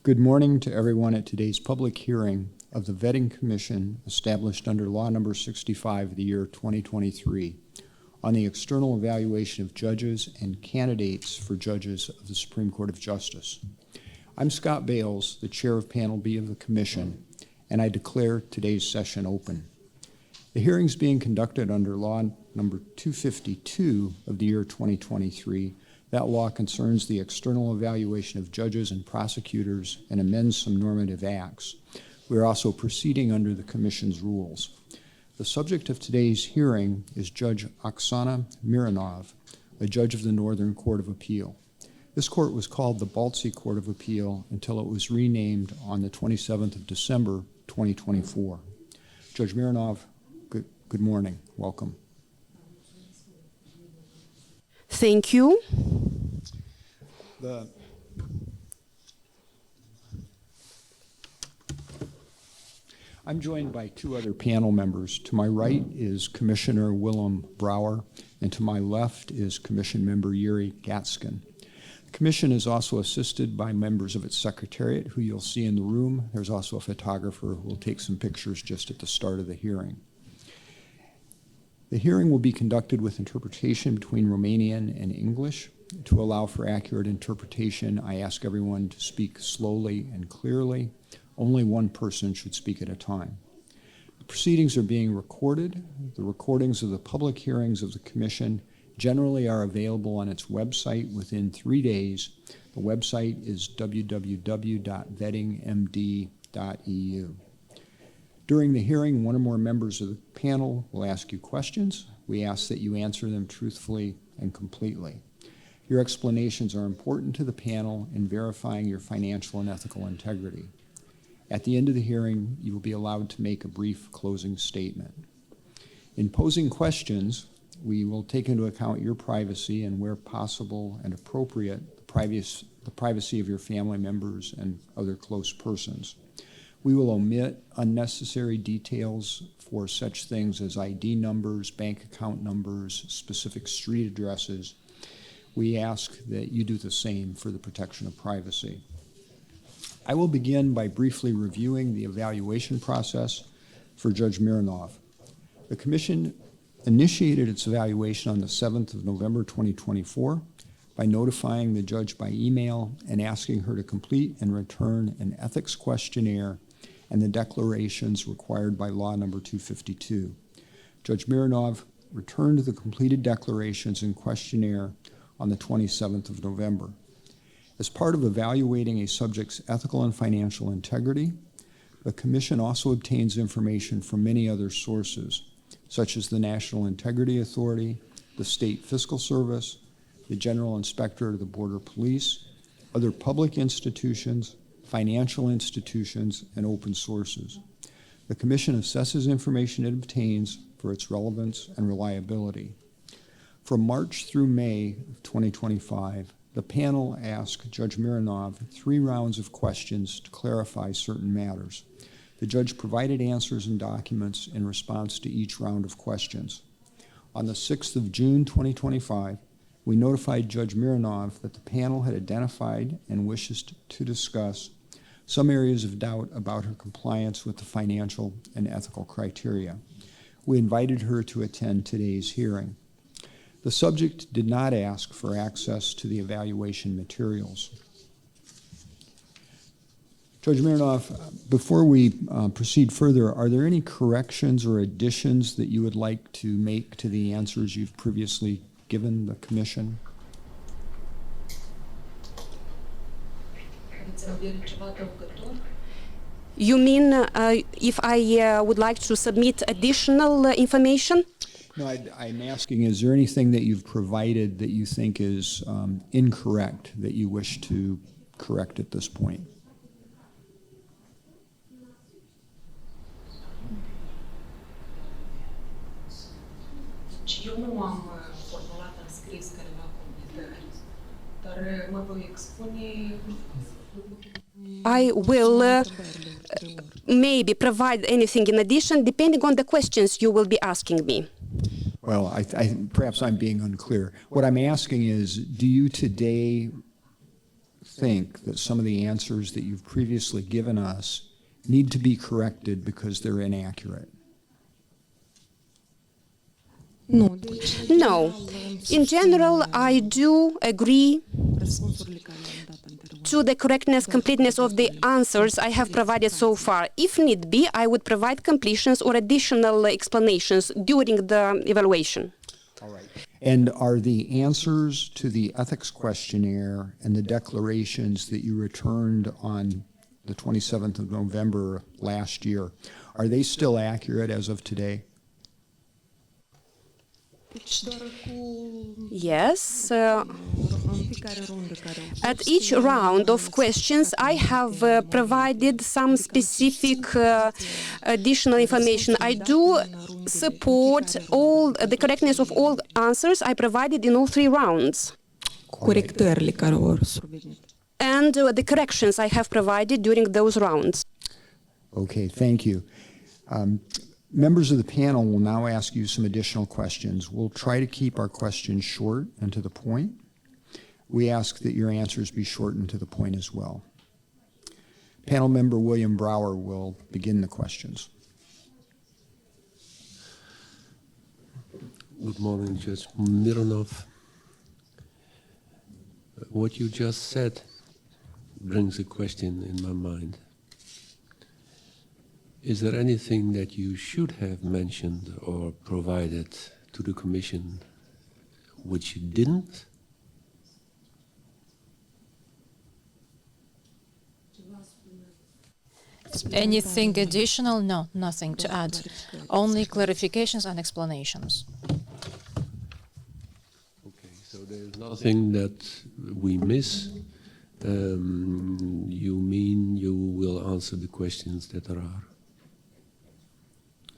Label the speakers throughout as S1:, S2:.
S1: Good morning to everyone at today's public hearing of the Vetting Commission established under Law Number 65 of the year 2023 on the external evaluation of judges and candidates for judges of the Supreme Court of Justice. I'm Scott Bales, the chair of Panel B of the Commission, and I declare today's session open. The hearing is being conducted under Law Number 252 of the year 2023. That law concerns the external evaluation of judges and prosecutors and amends some normative acts. We are also proceeding under the Commission's rules. The subject of today's hearing is Judge Oxana Mironov, a judge of the Northern Court of Appeal. This court was called the Bales Court of Appeal until it was renamed on the 27th of December, 2024. Judge Mironov, good morning. Welcome.
S2: Thank you.
S1: I'm joined by two other panel members. To my right is Commissioner Willem Brower, and to my left is Commission member Iurie Gațcan. The Commission is also assisted by members of its Secretariat, who you'll see in the room. There's also a photographer who will take some pictures just at the start of the hearing. The hearing will be conducted with interpretation between Romanian and English. To allow for accurate interpretation, I ask everyone to speak slowly and clearly. Only one person should speak at a time. The proceedings are being recorded. The recordings of the public hearings of the Commission generally are available on its website within 3 days. The website is www.vettingmd.eu. During the hearing, one or more members of the panel will ask you questions. We ask that you answer them truthfully and completely. Your explanations are important to the panel in verifying your financial and ethical integrity. At the end of the hearing, you will be allowed to make a brief closing statement. In posing questions, we will take into account your privacy and, where possible and appropriate, the privacy of your family members and other close persons. We will omit unnecessary details for such things as ID numbers, bank account numbers, specific street addresses. We ask that you do the same for the protection of privacy. I will begin by briefly reviewing the evaluation process for Judge Mironov. The Commission initiated its evaluation on the 7th of November 2024 by notifying the judge by email and asking her to complete and return an ethics questionnaire and the declarations required by Law Number 252. Judge Mironov returned the completed declarations and questionnaire on the 27th of November. As part of evaluating a subject's ethical and financial integrity, the Commission also obtains information from many other sources, such as the National Integrity Authority, the State Fiscal Service, the General Inspector of the Border Police, other public institutions, financial institutions, and open sources. The Commission assesses information it obtains for its relevance and reliability. From March through May of 2025, the panel asked Judge Mironov 3 rounds of questions to clarify certain matters. The judge provided answers and documents in response to each round of questions. On the 6th of June 2025, we notified Judge Mironov that the panel had identified and wishes to discuss some areas of doubt about her compliance with the financial and ethical criteria. We invited her to attend today's hearing. The subject did not ask for access to the evaluation materials. Judge Mironov, before we proceed further, are there any corrections or additions that you would like to make to the answers you've previously given the Commission?
S2: You mean if I would like to submit additional information?
S1: No, I'm asking, is there anything that you've provided that you think is incorrect that you wish to correct at this point?
S3: Eu nu am formulat în scris careva completări, dar mă voi expune.
S2: I will maybe provide anything in addition, depending on the questions you will be asking me.
S1: Well, perhaps I'm being unclear. What I'm asking is, do you today think that some of the answers that you've previously given us need to be corrected because they're inaccurate?
S2: No. In general, I do agree to the correctness, completeness of the answers I have provided so far. If need be, I would provide completions or additional explanations during the evaluation.
S1: All right. And are the answers to the ethics questionnaire and the declarations that you returned on the 27th of November last year, are they still accurate as of today?
S2: Yes. At each round of questions, I have provided some specific additional information. I do support all the correctness of all answers I provided in all 3 rounds. And the corrections I have provided during those rounds.
S1: Okay, thank you. Members of the panel will now ask you some additional questions. We'll try to keep our questions short and to the point. We ask that your answers be short and to the point as well. Panel member Willem Brower will begin the questions.
S4: Good morning, Judge Mironov. What you just said brings a question in my mind. Is there anything that you should have mentioned or provided to the Commission which you didn't?
S5: Anything additional? No, nothing to add. Only clarifications and explanations.
S4: Okay, so there's nothing that we miss. You mean you will answer the questions that there are?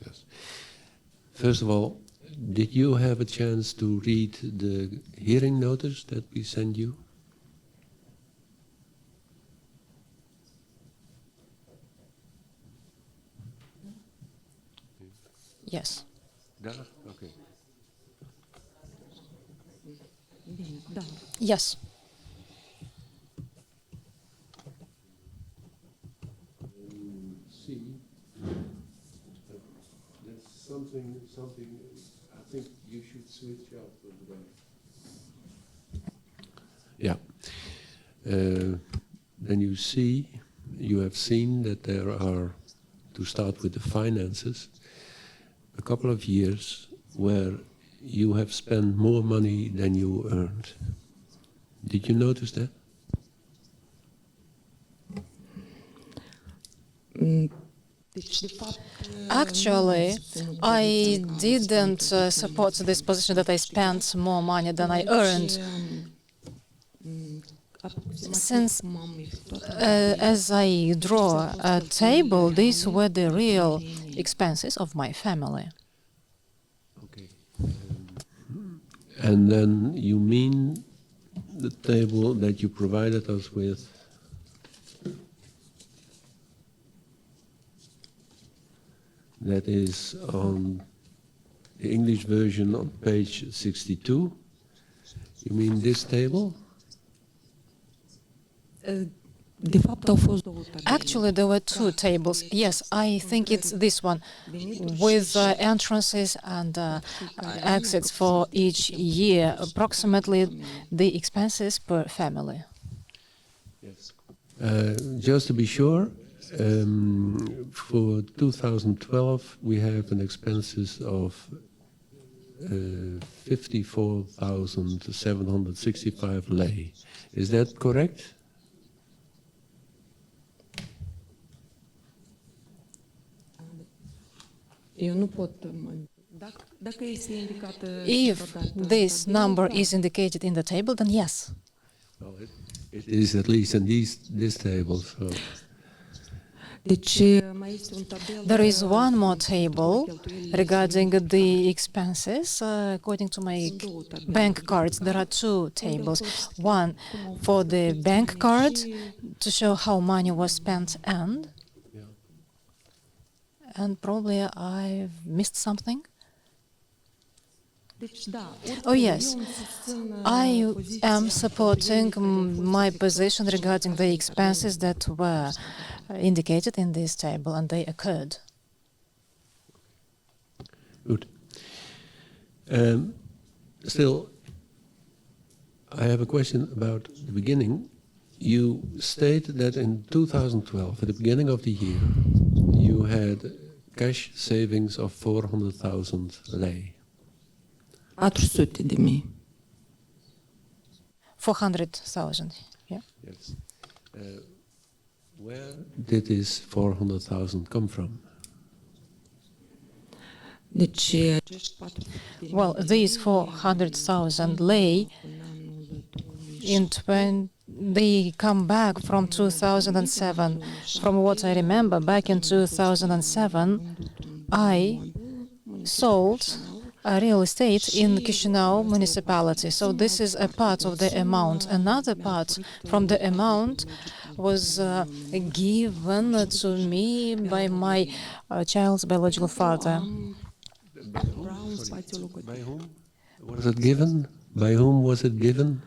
S4: Yes. First of all, did you have a chance to read the hearing notice that we sent you?
S5: Yes.
S4: Okay.
S5: Yes.
S4: See, that's something I think you should switch out of the Yeah. Then you have seen that there are, to start with the finances, a couple of years where you have spent more money than you earned. Did you notice that?
S5: Actually, I didn't support this position that I spent more money than I earned. Since, as I draw a table, these were the real expenses of my family.
S4: Okay. And then you mean the table that you provided us with? That is on the English version on page 62. You mean this table?
S5: Actually, there were 2 tables. Yes, I think it's this one, with entrances and exits for each year, approximately the expenses per family.
S4: Yes. Just to be sure, for 2012 we have an expenses of 54,765 lei. Is that correct?
S5: If this number is indicated in the table, then yes.
S4: Well, it is at least in this table. So.
S5: There is one more table regarding the expenses. According to my bank cards, there are 2 tables. One for the bank card to show how money was spent and probably I've missed something. Oh yes, I am supporting my position regarding the expenses that were indicated in this table, and they occurred.
S4: Good. Still, I have a question about the beginning. You state that in 2012, at the beginning of the year, you had cash savings of 400,000 lei.
S6: 400.000.
S5: 400,000. Yeah.
S4: Yes. Where did this 400,000 come from?
S6: Deci,
S5: Well, these 400,000 lei they come back from 2007. From what I remember, back in 2007, I sold a real estate in Chisinau municipality. So this is a part of the amount. Another part from the amount was given to me by my child's biological father.
S4: By whom was it given? By whom was it given?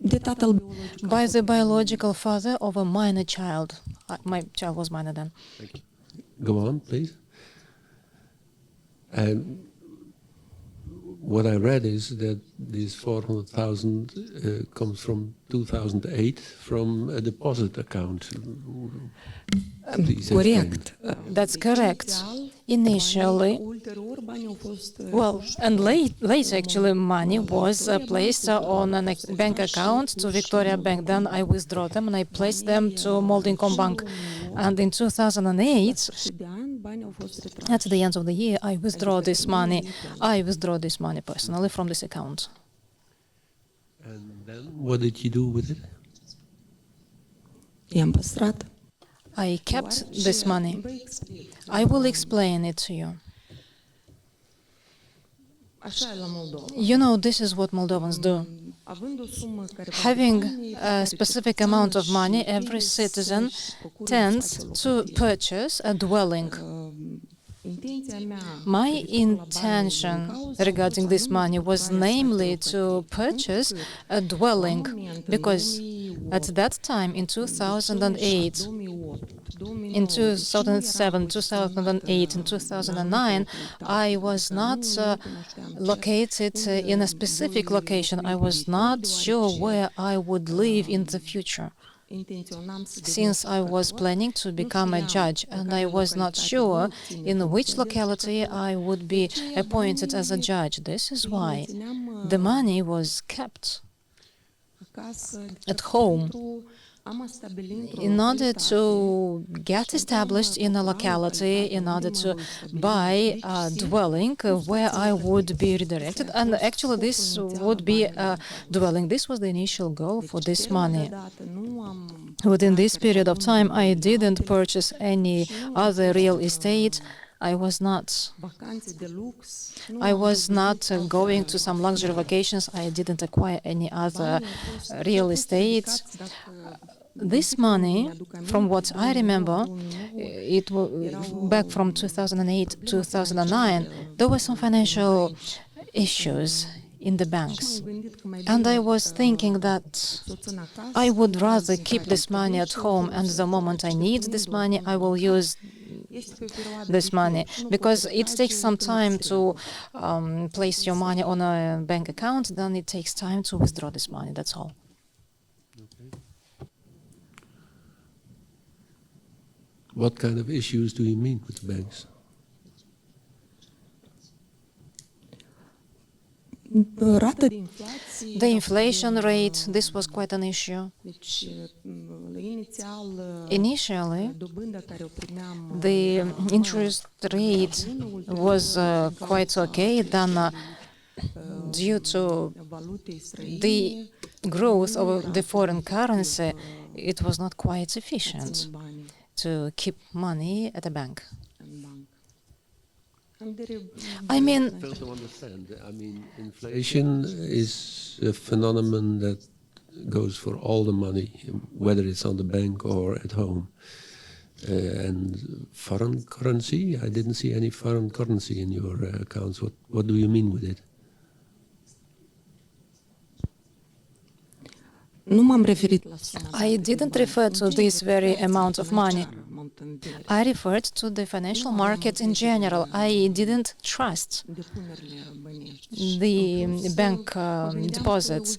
S6: de tatăl biologic.
S5: By the biological father of a minor child. My child was minor then.
S4: Go on, please. And what I read is that this 400,000 comes from 2008 from a deposit account. Please explain.
S6: Corect.
S5: That's correct. Initially, well, and later actually money was placed on a bank account to Victoria Bank. Then I withdraw them and I placed them to Moldinkom Bank. And in 2008, at the end of the year, I withdraw this money. I withdraw this money personally from this account.
S4: And then what did you do with it?
S6: I-am păstrat.
S5: I kept this money. I will explain it to you.
S6: Așa e la Moldova.
S5: You know, this is what Moldovans do.
S6: Având o sumă care va
S5: Having a specific amount of money, every citizen tends to purchase a dwelling.
S6: intenția mea
S5: My intention regarding this money was namely to purchase a dwelling, because at that time, in 2008, in 2007, 2008, and 2009, I was not located in a specific location. I was not sure where I would live in the future, since I was planning to become a judge, and I was not sure in which locality I would be appointed as a judge. This is why the money was kept at home in order to get established in a locality, in order to buy a dwelling where I would be redirected. And actually this would be a dwelling. This was the initial goal for this money. Within this period of time, I didn't purchase any other real estate. I was not going to some luxury vacations. I didn't acquire any other real estate. This money, from what I remember, it was back from 2008, 2009, there were some financial issues in the banks. And I was thinking that I would rather keep this money at home, and the moment I need this money, I will use this money, because it takes some time to place your money on a bank account, then it takes time to withdraw this money, that's all.
S4: What kind of issues do you mean with the banks?
S5: The inflation rate, this was quite an issue. Initially, the interest rate was quite okay. Then, due to the growth of the foreign currency, it was not quite efficient to keep money at a bank. I mean,
S4: Fail to understand. I mean, inflation is a phenomenon that goes for all the money, whether it's on the bank or at home. And foreign currency? I didn't see any foreign currency in your accounts. What do you mean with it?
S6: Nu m-am referit la suma.
S5: I didn't refer to this very amount of money.
S6: M-am întâlnit
S5: I referred to the financial markets in general. I didn't trust
S6: depunerile bănești.
S5: the bank deposits.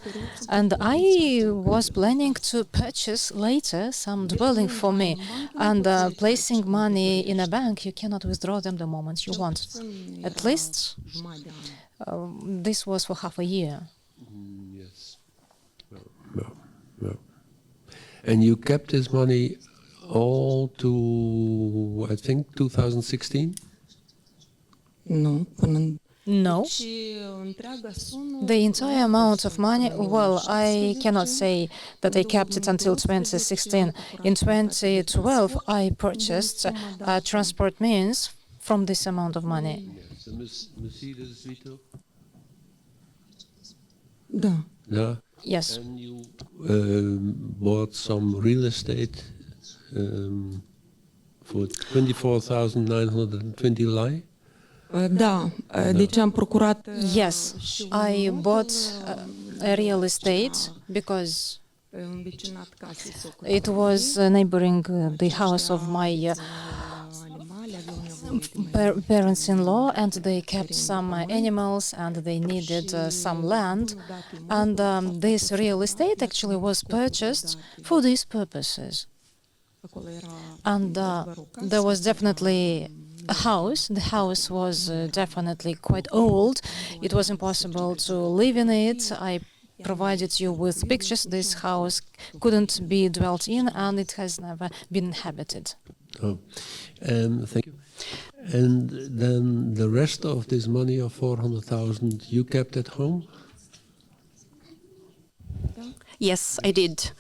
S5: And I was planning to purchase later some dwelling for me. And placing money in a bank, you cannot withdraw them the moment you want. At least
S6: Jumătate de an.
S5: this was for half a year.
S4: Yes. No. And you kept this money all to, I think, 2016?
S6: Nu, până în...
S5: No.
S6: Și întreaga sumă...
S5: The entire amount of money, well, I cannot say that I kept it until 2016. In 2012, I purchased transport means from this amount of money.
S4: The Mercedes Vito?
S6: Da.
S4: Yeah.
S5: Yes.
S4: And you bought some real estate for 24,920 lei?
S6: Da, deci am procurat...
S5: Yes, I bought a real estate because
S6: învecinat casei socrului.
S5: it was neighboring the house of my
S6: Animale aveau nevoie de mai
S5: parents-in-law, and they kept some animals and they needed some land. And this real estate actually was purchased for these purposes.
S6: acolo era
S5: And there was definitely a house. The house was definitely quite old. It was impossible to live in it. I provided you with pictures. This house couldn't be dwelt in, and it has never been inhabited.
S4: Oh, thank you. And then the rest of this money of 400,000 you kept at home?
S2: Yes, I did.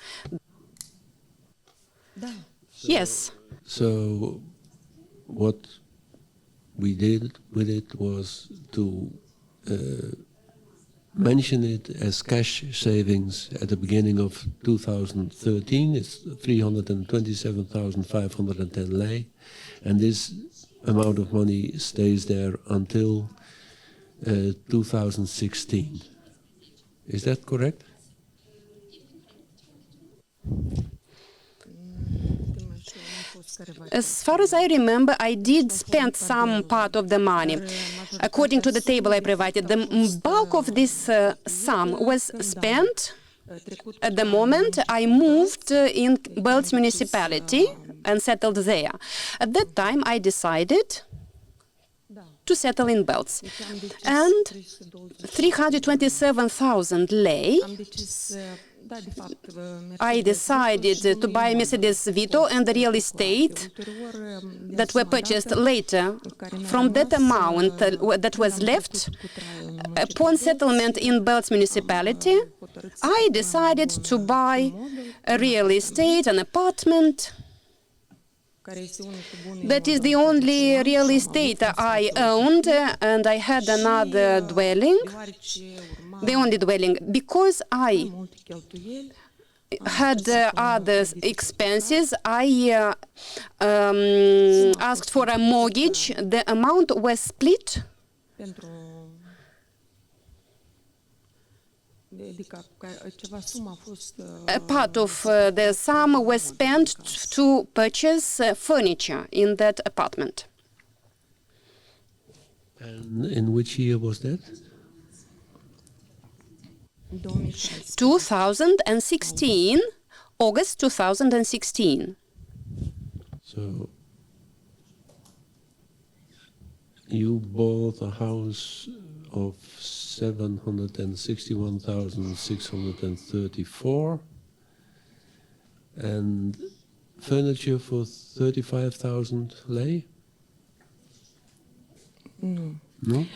S6: Da.
S2: Yes.
S4: So what we did with it was to mention it as cash savings at the beginning of 2013. It's 327,510 lei, and this amount of money stays there until 2016. Is that correct?
S2: As far as I remember, I did spend some part of the money. According to the table I provided, the bulk of this sum was spent at the moment I moved in Bales municipality and settled there. At that time, I decided to settle in Bales. And 327,000 lei,
S6: Am decis, da, de fapt,
S2: I decided to buy Mercedes Vito and the real estate that were purchased later. From that amount that was left, upon settlement in Bales municipality, I decided to buy a real estate, an apartment. That is the only real estate I owned, and I had another dwelling, the only dwelling, because I had other expenses. I asked for a mortgage. The amount was split. A part of the sum was spent to purchase furniture in that apartment.
S4: And in which year was that?
S2: 2016, August 2016.
S4: So you bought a house of 761,634 and furniture for 35,000 lei?
S6: Nu.
S4: No?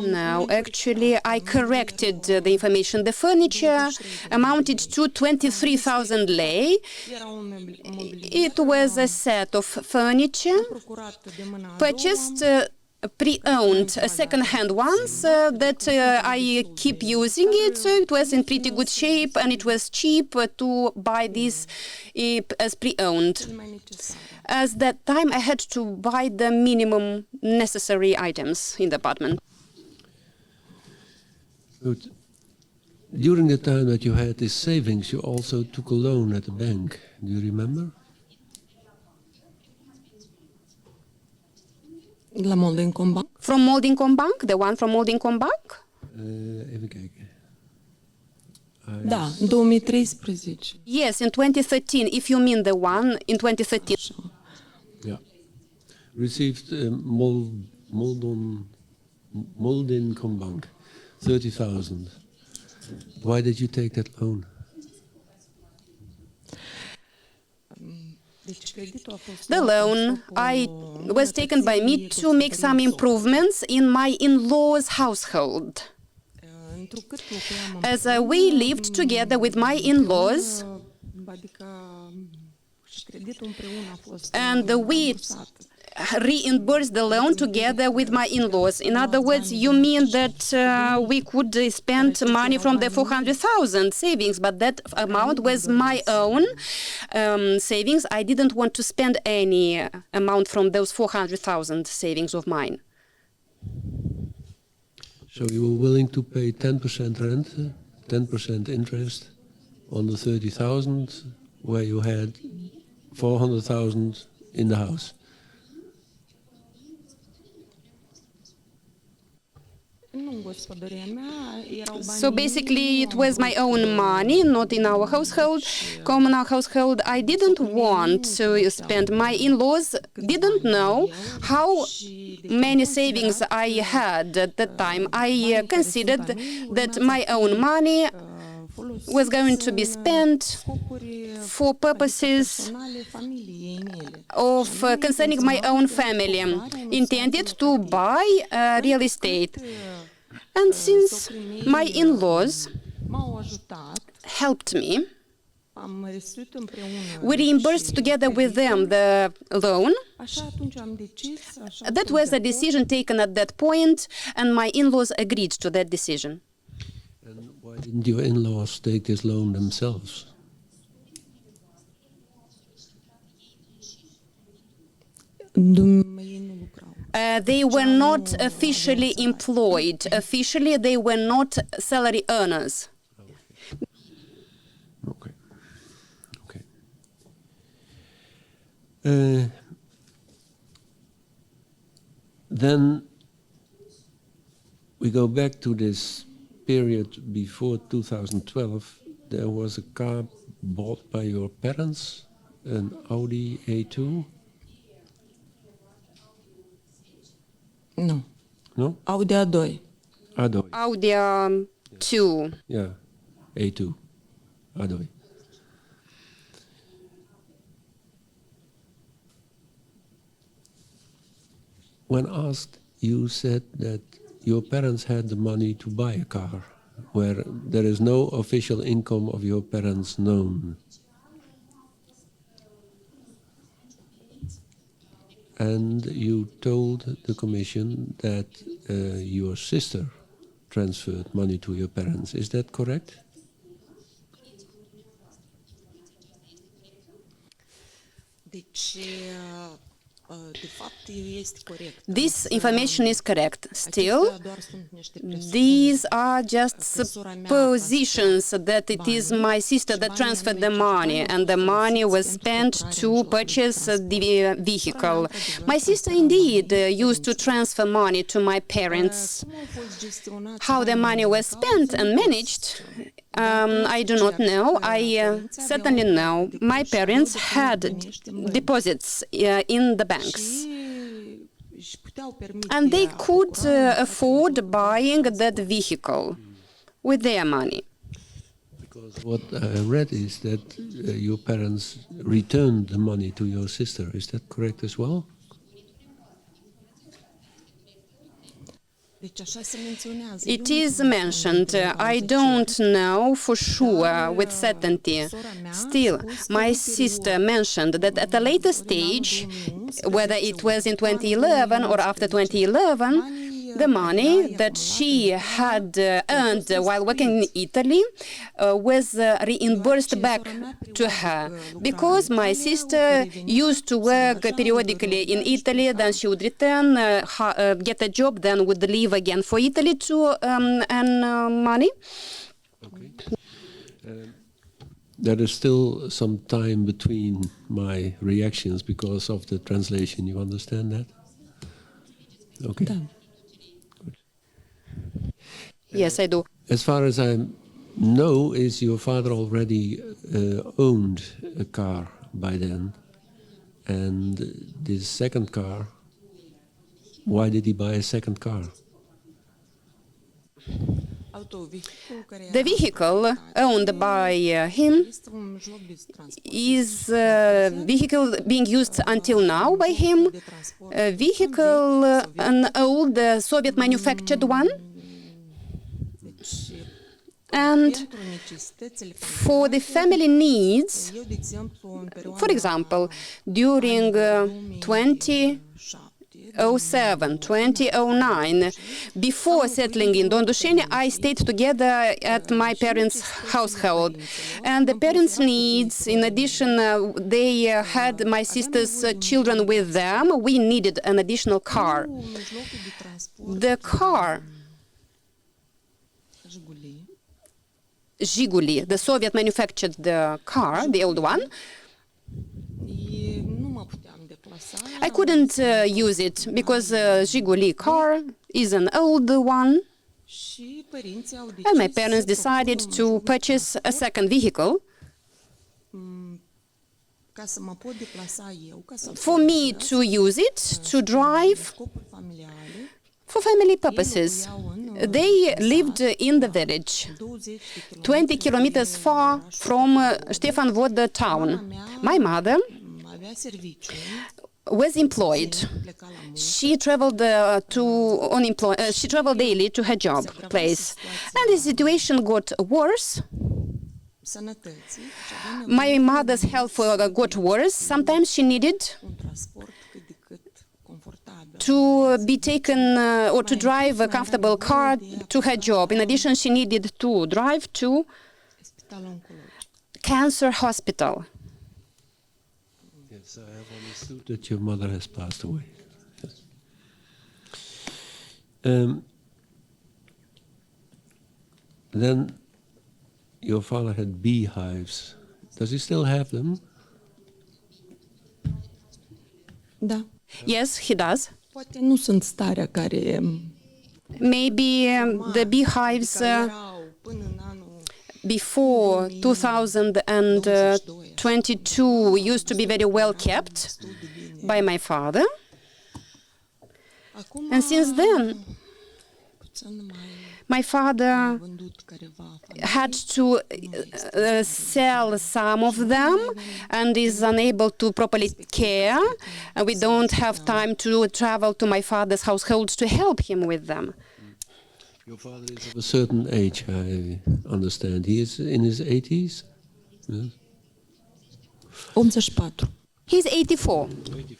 S2: No, actually, I corrected the information. The furniture amounted to 23,000 lei. It was a set of furniture purchased pre-owned second-hand ones that I keep using it. So it was in pretty good shape and it was cheap to buy this as pre-owned.
S6: mai necesare.
S2: As that time I had to buy the minimum necessary items in the apartment.
S4: Good. During the time that you had this savings, you also took a loan at the bank. Do you remember?
S6: La Moldencom Bank?
S2: From Moldencom Bank, the one from Moldencom Bank?
S4: Even kijken.
S6: Da, 2013.
S2: Yes, in 2013, if you mean the one in 2013.
S4: Yeah. Received Moldencom Bank, 30,000. Why did you take that loan?
S6: Deci creditul a fost
S2: The loan was taken by me to make some improvements in my in-laws' household.
S6: întrucât locuiam
S2: As we lived together with my in-laws,
S6: adică și creditul împreună a fost
S2: and we
S6: rambursat.
S2: reimbursed the loan together with my in-laws. In other words, you mean that we could spend money from the 400,000 savings, but that amount was my own savings. I didn't want to spend any amount from those 400,000 savings of mine.
S4: So you were willing to pay 10% rent, 10% interest on the 30,000, where you had 400,000 in the house.
S6: Nu în gospodăria mea, erau bani.
S2: So basically, it was my own money, not in our household, communal household. I didn't want to spend. My in-laws didn't know how many savings I had at that time. I considered that my own money was going to be spent for purposes of concerning my own family, intended to buy real estate. And since my in-laws
S6: M-au ajutat,
S2: helped me,
S6: am restituit împreună.
S2: we reimbursed together with them the loan.
S6: Așa atunci am decis, așa
S2: That was a decision taken at that point, and my in-laws agreed to that decision.
S4: And why didn't your in-laws take this loan themselves?
S6: Ei nu lucrau.
S2: They were not officially employed. Officially, they were not salary earners.
S4: Okay. Okay. Then we go back to this period before 2012. There was a car bought by your parents, an Audi A2.
S6: Nu.
S4: No?
S6: Audi A2.
S4: A2.
S2: Audi 2.
S4: Yeah, A2. A2. When asked, you said that your parents had the money to buy a car, where there is no official income of your parents known. And you told the commission that your sister transferred money to your parents. Is that correct?
S6: Deci, de fapt, este corect.
S2: This information is correct. Still,
S6: Acestea doar sunt niște presuppuneri.
S2: these are just suppositions that it is my sister that transferred the money, and the money was spent to purchase the vehicle. My sister indeed used to transfer money to my parents.
S6: Cum au fost gestionați
S2: How the money was spent and managed, I do not know. I certainly know my parents had deposits in the banks,
S6: și puteau permite
S2: and they could afford buying that vehicle with their money.
S4: Because what I read is that your parents returned the money to your sister. Is that correct as well?
S6: Deci așa se menționează.
S2: It is mentioned. I don't know for sure with certainty. Still, my sister mentioned that at a later stage, whether it was in 2011 or after 2011, the money that she had earned while working in Italy was reimbursed back to her. Because my sister used to work periodically in Italy, then she would return, get a job, then would leave again for Italy to earn money.
S4: Okay. There is still some time between my reactions because of the translation. You understand that? Okay.
S6: Da.
S2: Yes, I do.
S4: As far as I know, is your father already owned a car by then? And this second car, why did he buy a second car?
S2: The vehicle owned by him is a vehicle being used until now by him, a vehicle, an old Soviet-manufactured one. And for the family needs, for example, during 2007, 2009, before settling in Dondusheni, I stayed together at my parents' household. And the parents' needs, in addition, they had my sister's children with them. We needed an additional car. The car, Zhiguli, the Soviet-manufactured car, the old one, I couldn't use it because Zhiguli car is an old one. And my parents decided to purchase a second vehicle for me to use it, to drive, for family purposes. They lived in the village, 20 kilometers far from Ștefan Vodă town. My mother was employed. She traveled she traveled daily to her job place, and the situation got worse. My mother's health got worse. Sometimes she needed to be taken or to drive a comfortable car to her job. In addition, she needed to drive to cancer hospital.
S4: Yes, I have understood that your mother has passed away. Yes. Then your father had beehives. Does he still have them?
S6: Da.
S2: Yes, he does.
S6: Poate nu sunt starea care
S2: Maybe the beehives before 2022 used to be very well kept by my father. And since then, my father had to sell some of them and is unable to properly care. We don't have time to travel to my father's household to help him with them.
S4: Your father is of a certain age, I understand. He is in his 80s? Yes.
S6: 84.
S2: He's 84.
S4: 84.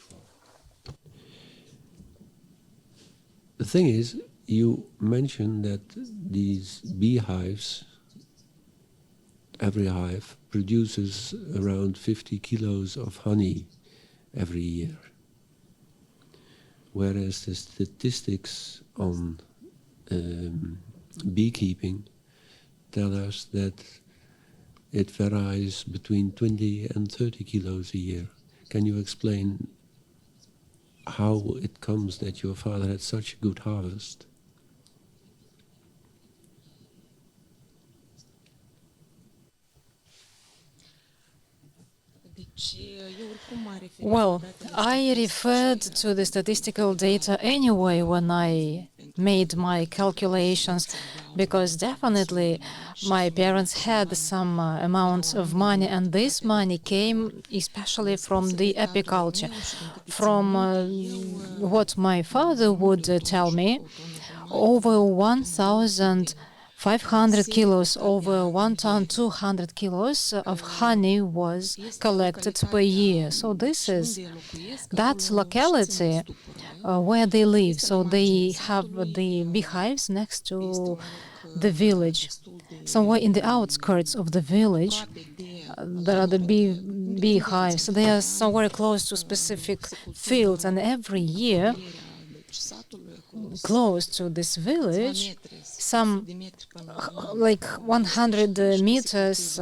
S4: The thing is, you mentioned that these beehives, every hive produces around 50 kilos of honey every year. Whereas the statistics on beekeeping tell us that it varies between 20 and 30 kilos a year. Can you explain how it comes that your father had such a good harvest?
S5: Well, I referred to the statistical data anyway when I made my calculations, because definitely my parents had some amounts of money, and this money came especially from the apiculture. From what my father would tell me, over 1,500 kilos, over 1 ton 200 kilos of honey was collected per year. So this is that locality where they live. So they have the beehives next to the village. Somewhere in the outskirts of the village, there are the beehives. They are somewhere close to specific fields, and every year, close to this village, some like 100 meters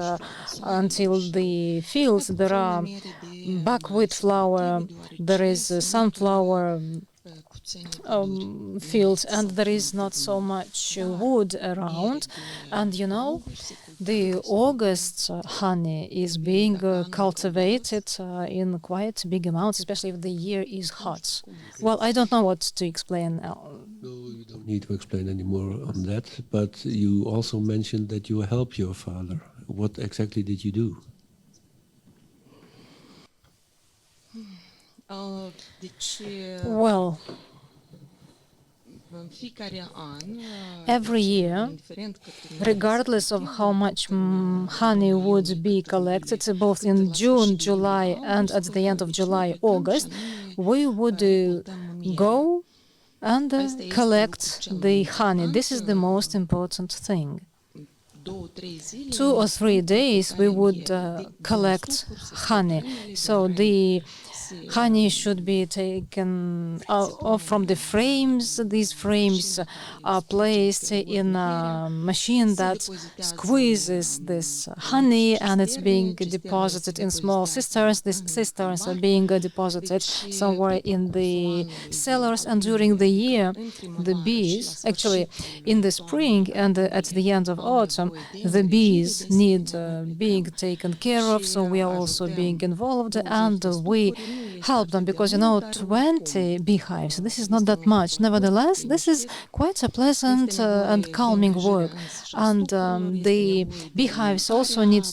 S5: until the fields, there are buckwheat flour, there is sunflower fields, and there is not so much wood around. And you know, the August honey is being cultivated in quite big amounts, especially if the year is hot. Well, I don't know what to explain.
S4: No, you don't need to explain any more on that, but you also mentioned that you help your father. What exactly did you do?
S5: Well, every year, regardless of how much honey would be collected, both in June, July, and at the end of July, August, we would go and collect the honey. This is the most important thing. 2 or 3 days we would collect honey. So the honey should be taken off from the frames. These frames are placed in a machine that squeezes this honey, and it's being deposited in small cisterns. These cisterns are being deposited somewhere in the cellars, and during the year, the bees, actually in the spring and at the end of autumn, the bees need being taken care of, so we are also being involved, and we help them, because, you know, 20 beehives, this is not that much. Nevertheless, this is quite a pleasant and calming work. And the beehives also need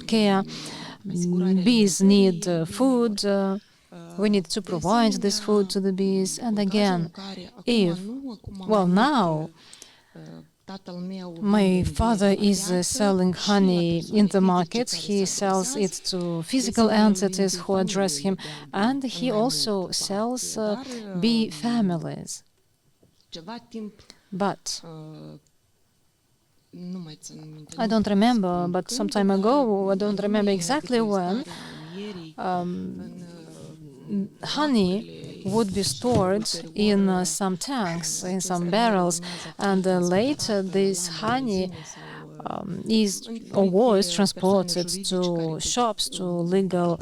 S5: care. Bees need food. We need to provide this food to the bees. And again, well, now, my father is selling honey in the market. He sells it to physical entities who address him, and he also sells bee families. But I don't remember, but some time ago, I don't remember exactly when, honey would be stored in some tanks, in some barrels, and later this honey is or was transported to shops, to legal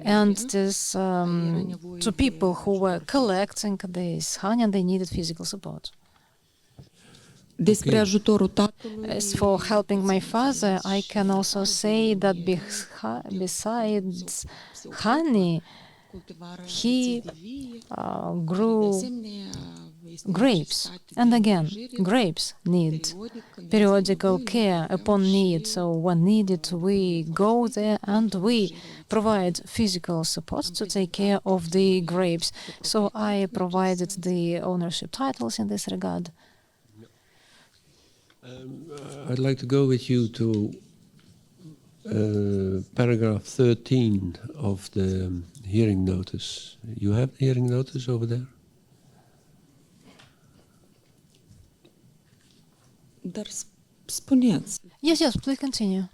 S5: entities, to people who were collecting this honey, and they needed physical support. As for helping my father, I can also say that besides honey, he grew grapes. And again, grapes need periodical care upon need. So when needed, we go there and we provide physical support to take care of the grapes. So I provided the ownership titles in this regard.
S4: I'd like to go with you to paragraph 13 of the hearing notice. You have the hearing notice over there?
S5: Yes, yes, please continue.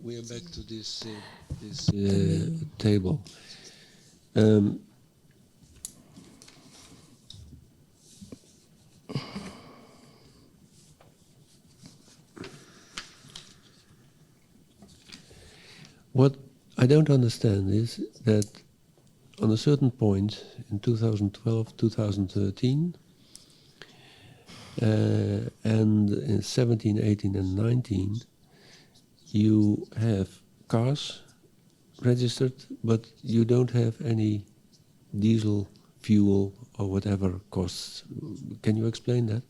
S4: We are back to this table. What I don't understand is that on a certain point in 2012, 2013, and in 17, 18 and 19, you have cars registered, but you don't have any diesel fuel or whatever costs. Can you explain that?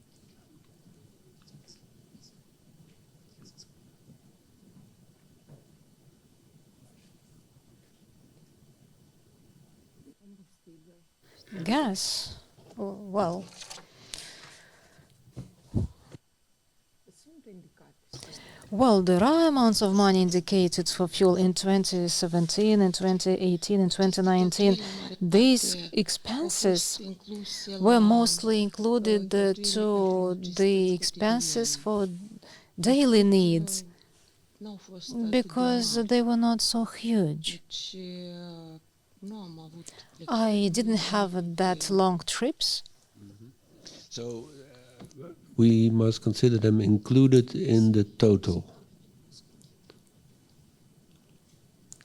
S5: Gas. Well, Well, there are amounts of money indicated for fuel in 2017, in 2018, in 2019. These expenses were mostly included to the expenses for daily needs because they were not so huge. I didn't have that long trips.
S4: So we must consider them included in the total.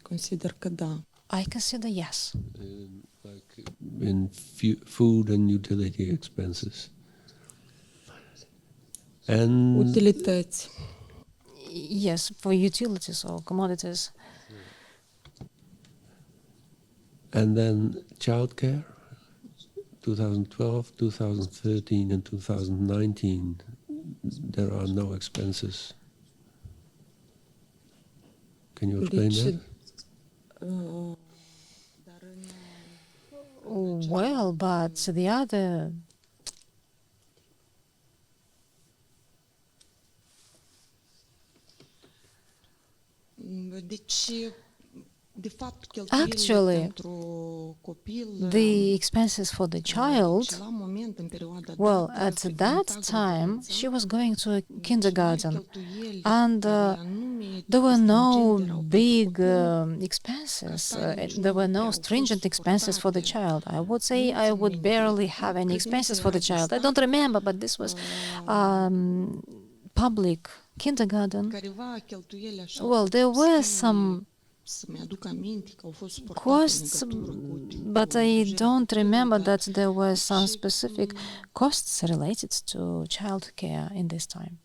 S6: Consider că da.
S5: I consider yes.
S4: Like in food and utility expenses. And
S6: Utilități.
S5: Yes, for utilities or commodities.
S4: and then childcare, 2012, 2013 and 2019, there are no expenses. Can you explain that?
S5: Well, but the other actually, the expenses for the child, well, at that time, she was going to a kindergarten, and there were no big expenses. There were no stringent expenses for the child. I would say I would barely have any expenses for the child. I don't remember, but this was public kindergarten. Well, there were some costs, but I don't remember that there were some specific costs related to childcare in this time.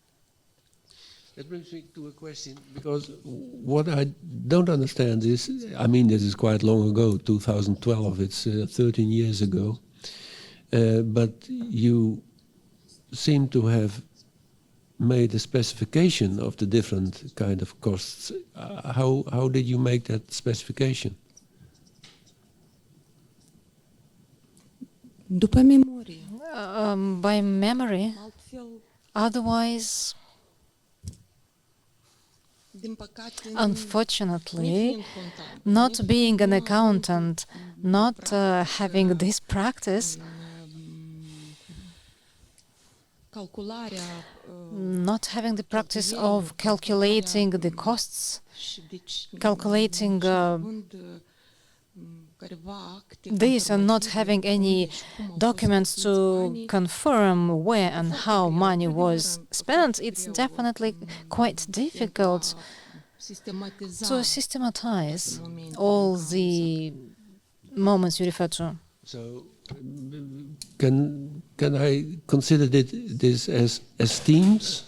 S4: That brings me to a question, because what I don't understand is, I mean, this is quite long ago, 2012, it's 13 years ago, but you seem to have made a specification of the different kind of costs. How did you make that specification?
S6: După memorie.
S5: By memory. Otherwise, unfortunately, not being an accountant, not having this practice, not having the practice of calculating the costs, calculating this and not having any documents to confirm where and how money was spent, it's definitely quite difficult to systematize all the moments you refer to.
S4: So, can I consider this as themes?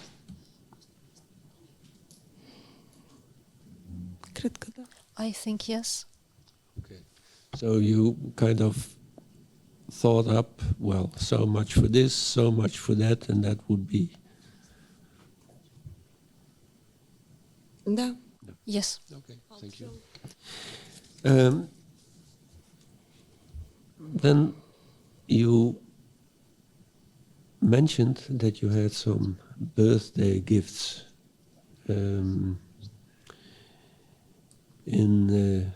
S5: I think yes.
S4: Okay. So you kind of thought up, well, so much for this, so much for that, and that would be...
S6: Da.
S5: Yes.
S4: Okay, thank you. Then you mentioned that you had some birthday gifts through the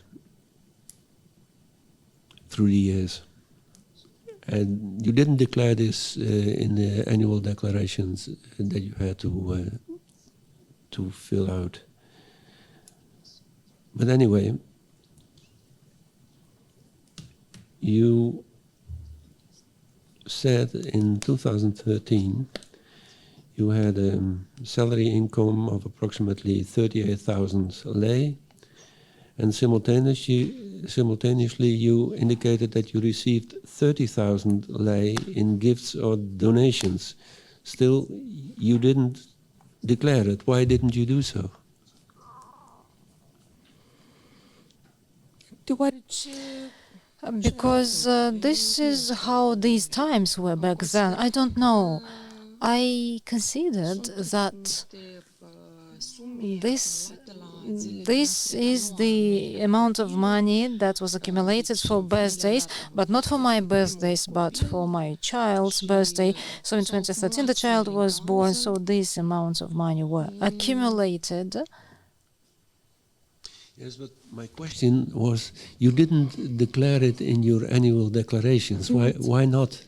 S4: years, and you didn't declare this in the annual declarations that you had to fill out. But anyway, you said in 2013 you had a salary income of approximately 38,000 lei, and simultaneously you indicated that you received 30,000 lei in gifts or donations. Still, you didn't declare it. Why didn't you do so?
S5: Because this is how these times were back then. I don't know. I considered that This is the amount of money that was accumulated for birthdays, but not for my birthdays, but for my child's birthday. So in 2013 the child was born, so these amounts of money were accumulated.
S4: Yes, but my question was, you didn't declare it in your annual declarations. Why not?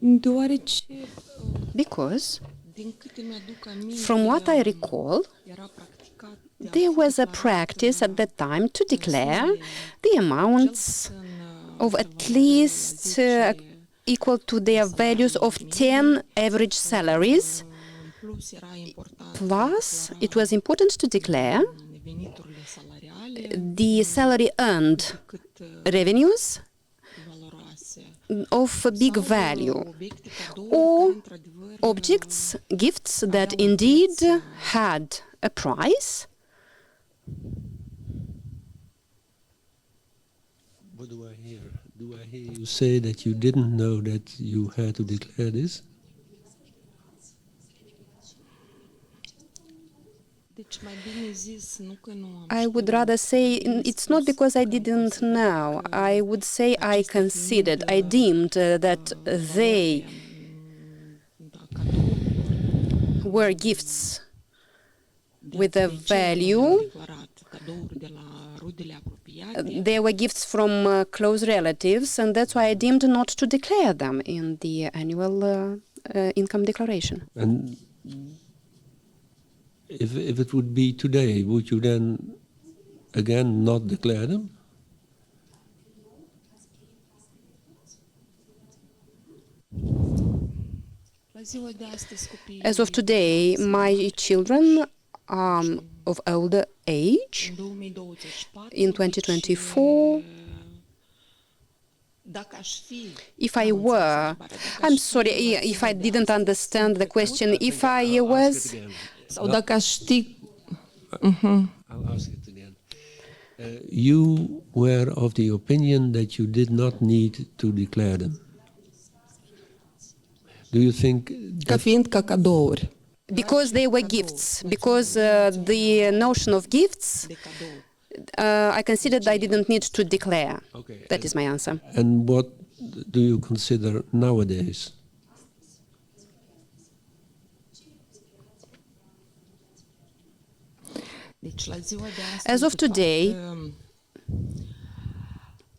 S6: Deoarece,
S2: Because,
S6: din câte mi-aduc aminte,
S2: from what I recall,
S6: era practicat
S2: there was a practice at that time to declare the amounts of at least equal to their values of 10 average salaries.
S6: plus era important
S2: Plus, it was important to declare
S6: veniturile salariale
S2: the salary earned
S6: cât
S2: revenues
S6: valoroase.
S2: of big value,
S6: Obiecte cadouri
S2: or
S6: care, într-adevăr,
S2: objects, gifts that indeed had a price.
S4: What do I hear? Do I hear you say that you didn't know that you had to declare this?
S6: deci mai bine zis, nu că nu am
S2: I would rather say it's not because I didn't know. I would say I considered, I deemed that they were gifts with a value.
S6: declarat cadouri de la rudele apropiate.
S2: They were gifts from close relatives, and that's why I deemed not to declare them in the annual income declaration.
S4: And if it would be today, would you then again not declare them?
S6: La ziua de astăzi copiii
S2: As of today, my children of older age,
S6: în 2024,
S2: in 2024,
S6: dacă aș fi
S2: if I were, I'm sorry if I didn't understand the question, if I was,
S6: sau dacă aș ști
S4: I'll ask it again. You were of the opinion that you did not need to declare them. Do you think
S6: ca
S4: that
S6: fiind ca cadouri
S2: because they were gifts, because the notion of gifts,
S6: de cadou.
S2: I considered I didn't need to declare.
S4: Okay.
S2: That is my answer.
S4: And what do you consider nowadays?
S6: Deci la ziua de astăzi,
S2: As of
S6: de
S2: today,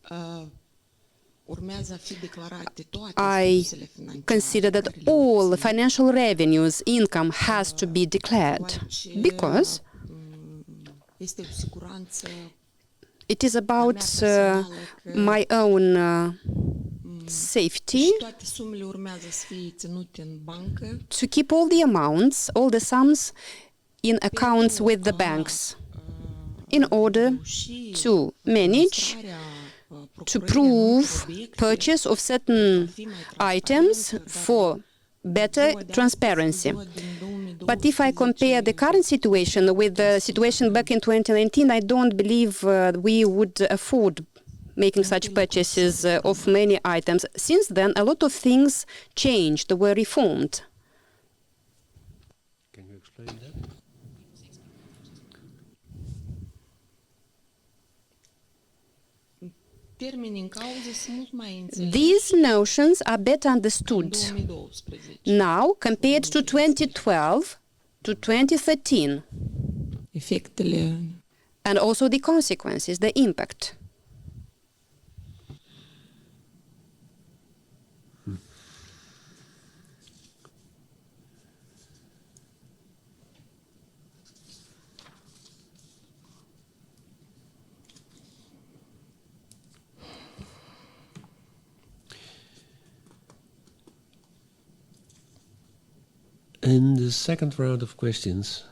S6: fapt, urmează a fi declarate toate
S2: I
S6: sursele financiare
S2: consider that
S6: care le
S2: all
S6: obțin.
S2: financial revenues, income has to be declared because
S6: Este o siguranță
S2: it is about my own safety
S6: și toate sumele urmează să fie ținute în bancă
S2: to keep all the amounts, all the sums in accounts with the banks in order
S6: și
S2: to manage to prove purchase of certain items for better transparency. But if I compare the current situation with the situation back in 2019, I don't believe we would afford making such purchases of many items. Since then, a lot of things changed, were reformed.
S4: Can you explain that?
S6: termenii în cauză sunt mult mai înțeleși
S2: These notions are better
S6: în
S2: understood
S6: 2012.
S2: now compared to 2012 to 2013,
S6: Efectele
S2: and also the consequences, the impact.
S4: In the second round of questions,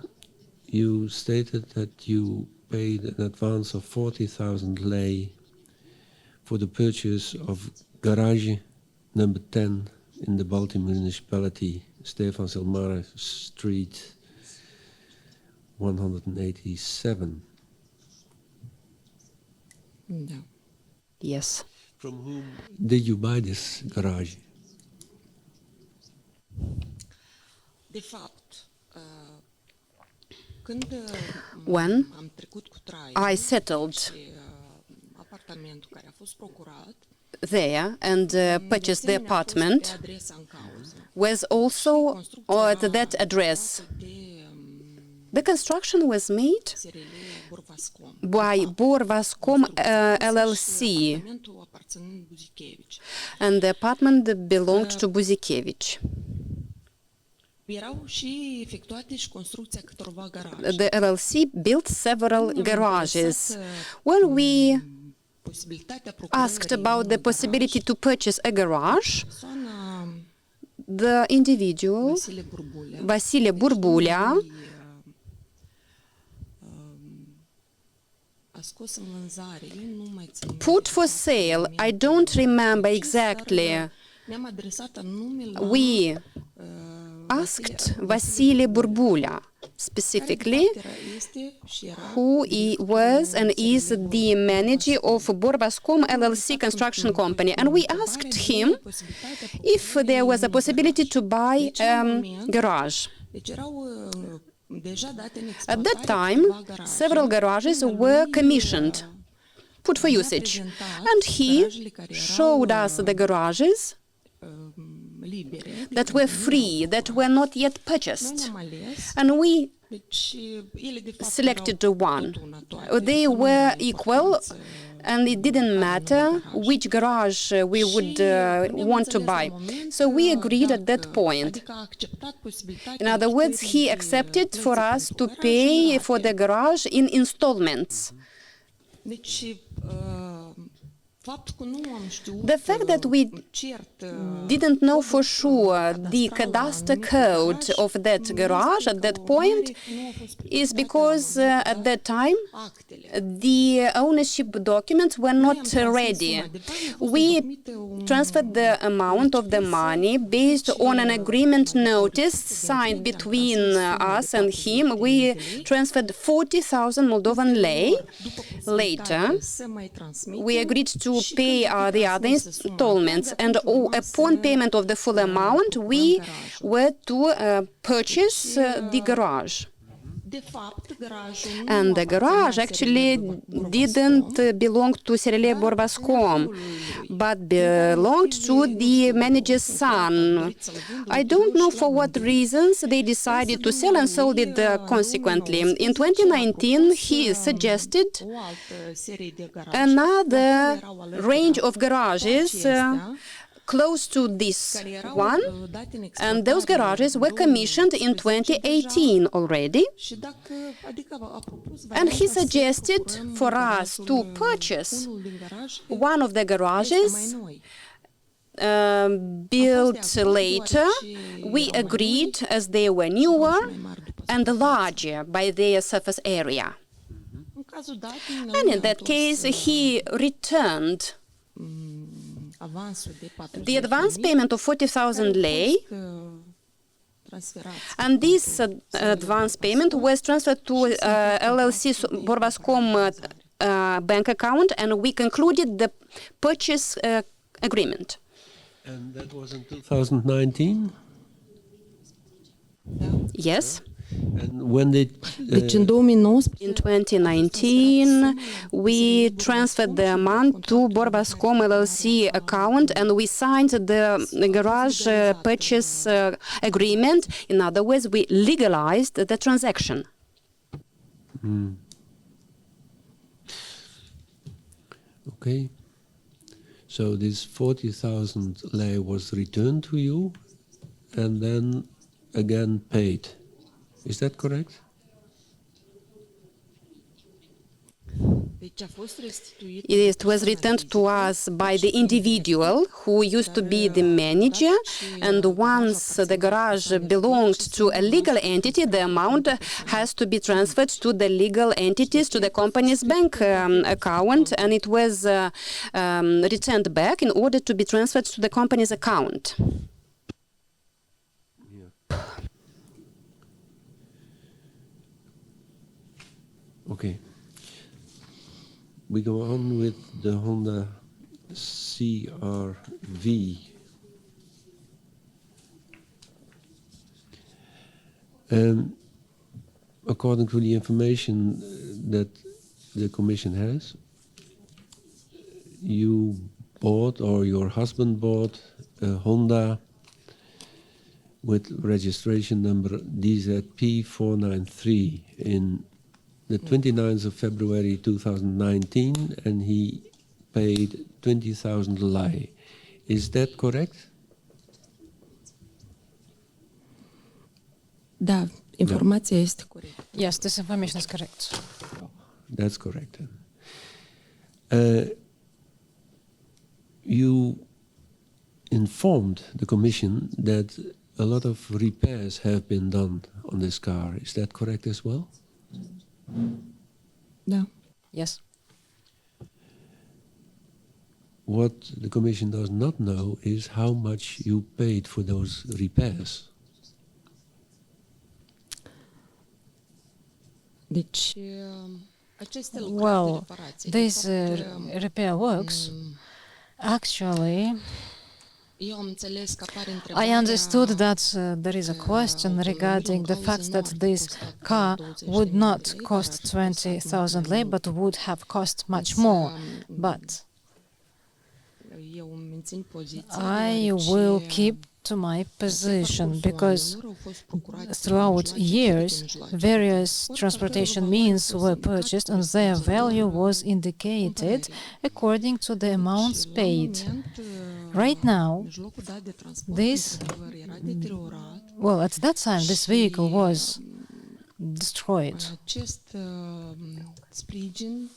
S4: you stated that you paid an advance of 40,000 lei for the purchase of garage number 10 in the Baltimore municipality, Stefan Silmara Street, 187.
S6: Da.
S2: Yes.
S4: From whom did you buy this garage?
S6: De fapt, când
S2: When
S6: am trecut cu traiul
S2: I settled
S6: și apartamentul care a fost procurat,
S2: there and purchased the
S6: desenul a fost pe
S2: apartment,
S6: adresa în cauză.
S2: was also
S6: Construcția
S2: at
S6: era
S2: that address.
S6: de
S2: The construction was made
S6: SRL Borvascom.
S2: by Borvascom LLC,
S6: Apartamentul aparținând Buzichevici.
S2: and the apartment belonged to Buzikevich.
S6: Erau și efectuate și construcția câtorva garaje.
S2: The LLC built several garages. When we
S6: Posibilitatea
S2: asked
S6: procurării
S2: about the
S6: unui
S2: possibility to purchase a garage,
S6: persoana
S2: the individual,
S6: Vasile Burbulea,
S2: Vasile Burbulea,
S6: a scos în vânzare. Eu nu mai țin minte
S2: put for sale, I don't remember exactly.
S6: Ne-am adresat anume la
S2: We asked Vasile Burbulea specifically, who was and is the manager of Borvascom LLC construction company, and we asked him if there was a possibility to buy a garage.
S6: Deci erau deja date în
S2: At that
S6: exploatare
S2: time,
S6: câteva garaje.
S2: several garages were commissioned, put for usage, and he showed us the garages
S6: Libere.
S2: that were free, that were not yet
S6: Noi
S2: purchased,
S6: ne-am ales.
S2: and we
S6: Deci ele de fapt
S2: selected
S6: erau
S2: one.
S6: tot una toate.
S2: They
S6: Nu
S2: were
S6: mai
S2: equal,
S6: importanță.
S2: and it didn't matter which garage we would want to buy. So we agreed at that point.
S6: Adică a acceptat posibilitatea
S2: In other words,
S6: achitării
S2: he accepted for
S6: plății
S2: us to
S6: pentru garaj în
S2: pay
S6: rate.
S2: for the garage in installments.
S6: Deci faptul că nu am știut
S2: The fact that we
S6: cert
S2: Didn't know for sure the cadastre code of that garage at that point is because at that time
S6: actele.
S2: the ownership documents were not ready. We transferred the amount of the money based on an agreement notice signed between us and him. We transferred 40,000 Moldovan lei. Later,
S6: Să mai transmitem
S2: we agreed to pay the other installments, and upon payment of the full amount, we were to purchase the garage.
S6: de fapt garajul nu
S2: And the garage
S6: aparținea
S2: actually
S6: SRL
S2: didn't belong to SRL Borvascom, but belonged to the manager's son. I don't know for what reasons they decided to sell and sold it consequently. In 2019, he suggested
S6: o altă serie de garaje
S2: another
S6: erau alături
S2: range
S6: de
S2: of garages
S6: acestea,
S2: close to this
S6: care erau,
S2: one,
S6: date în
S2: and those
S6: exploatare
S2: garages
S6: în
S2: were commissioned in
S6: 2018
S2: 2018 already.
S6: și dacă, adică a propus
S2: And he
S6: varianta să
S2: suggested
S6: procurăm
S2: for us
S6: garajul,
S2: to purchase
S6: unul din garaje
S2: one of the
S6: este mai
S2: garages
S6: noi.
S2: built later. We agreed as they were newer and larger by their surface area.
S6: În cazul dat,
S2: And in that case, he returned
S6: avansul de 40.000
S2: the advance payment of 40,000 lei,
S6: transferați
S2: and this advance payment was transferred to LLC Borvascom bank account, and we concluded the purchase agreement.
S4: And that was in 2019?
S2: Yes.
S4: And when did
S6: Deci în 2019
S2: In 2019, we transferred the amount to Borvascom LLC account, and we signed the garage purchase agreement. In other words, we legalized the transaction.
S4: Okay. So this 40,000 lei was returned to you and then again paid. Is that correct?
S6: deci a fost restituit
S2: It was returned to us by the individual who used to be the manager, and once the garage belonged to a legal entity, the amount has to be transferred to the legal entities, to the company's bank account, and it was returned back in order to be transferred to the company's account.
S4: Okay. We go on with the Honda CR-V. According to the information that the Commission has, you bought, or your husband bought, a Honda with registration number DZP493 in the 29th of February 2019, and he paid 20,000 lei. Is that correct?
S6: Da, informația este corectă.
S5: Yes, this information is correct.
S4: That's correct. You informed the Commission that a lot of repairs have been done on this car. Is that correct as well?
S6: Da.
S5: Yes.
S4: What the Commission does not know is how much you paid for those repairs.
S6: Deci, aceste lucrări de
S5: Well,
S6: reparație, de
S5: these
S6: fapt,
S5: repair works, actually,
S6: eu am înțeles că apare
S5: I
S6: întrebarea
S5: understood that there is a question regarding the fact that this car would not cost 20,000 lei, but would have cost much more. But
S6: eu îmi mențin poziția,
S5: I
S6: deoarece
S5: will keep to my position because
S6: anilor au fost procurați
S5: throughout
S6: mijloace,
S5: years,
S6: mijloace.
S5: various transportation means were purchased and their value was indicated according to the amounts
S6: Și la
S5: paid.
S6: moment,
S5: Right now,
S6: mijlocul dat de transport
S5: this-
S6: într-adevăr era deteriorat.
S5: well, at that time, this vehicle was destroyed.
S6: Acest sprijin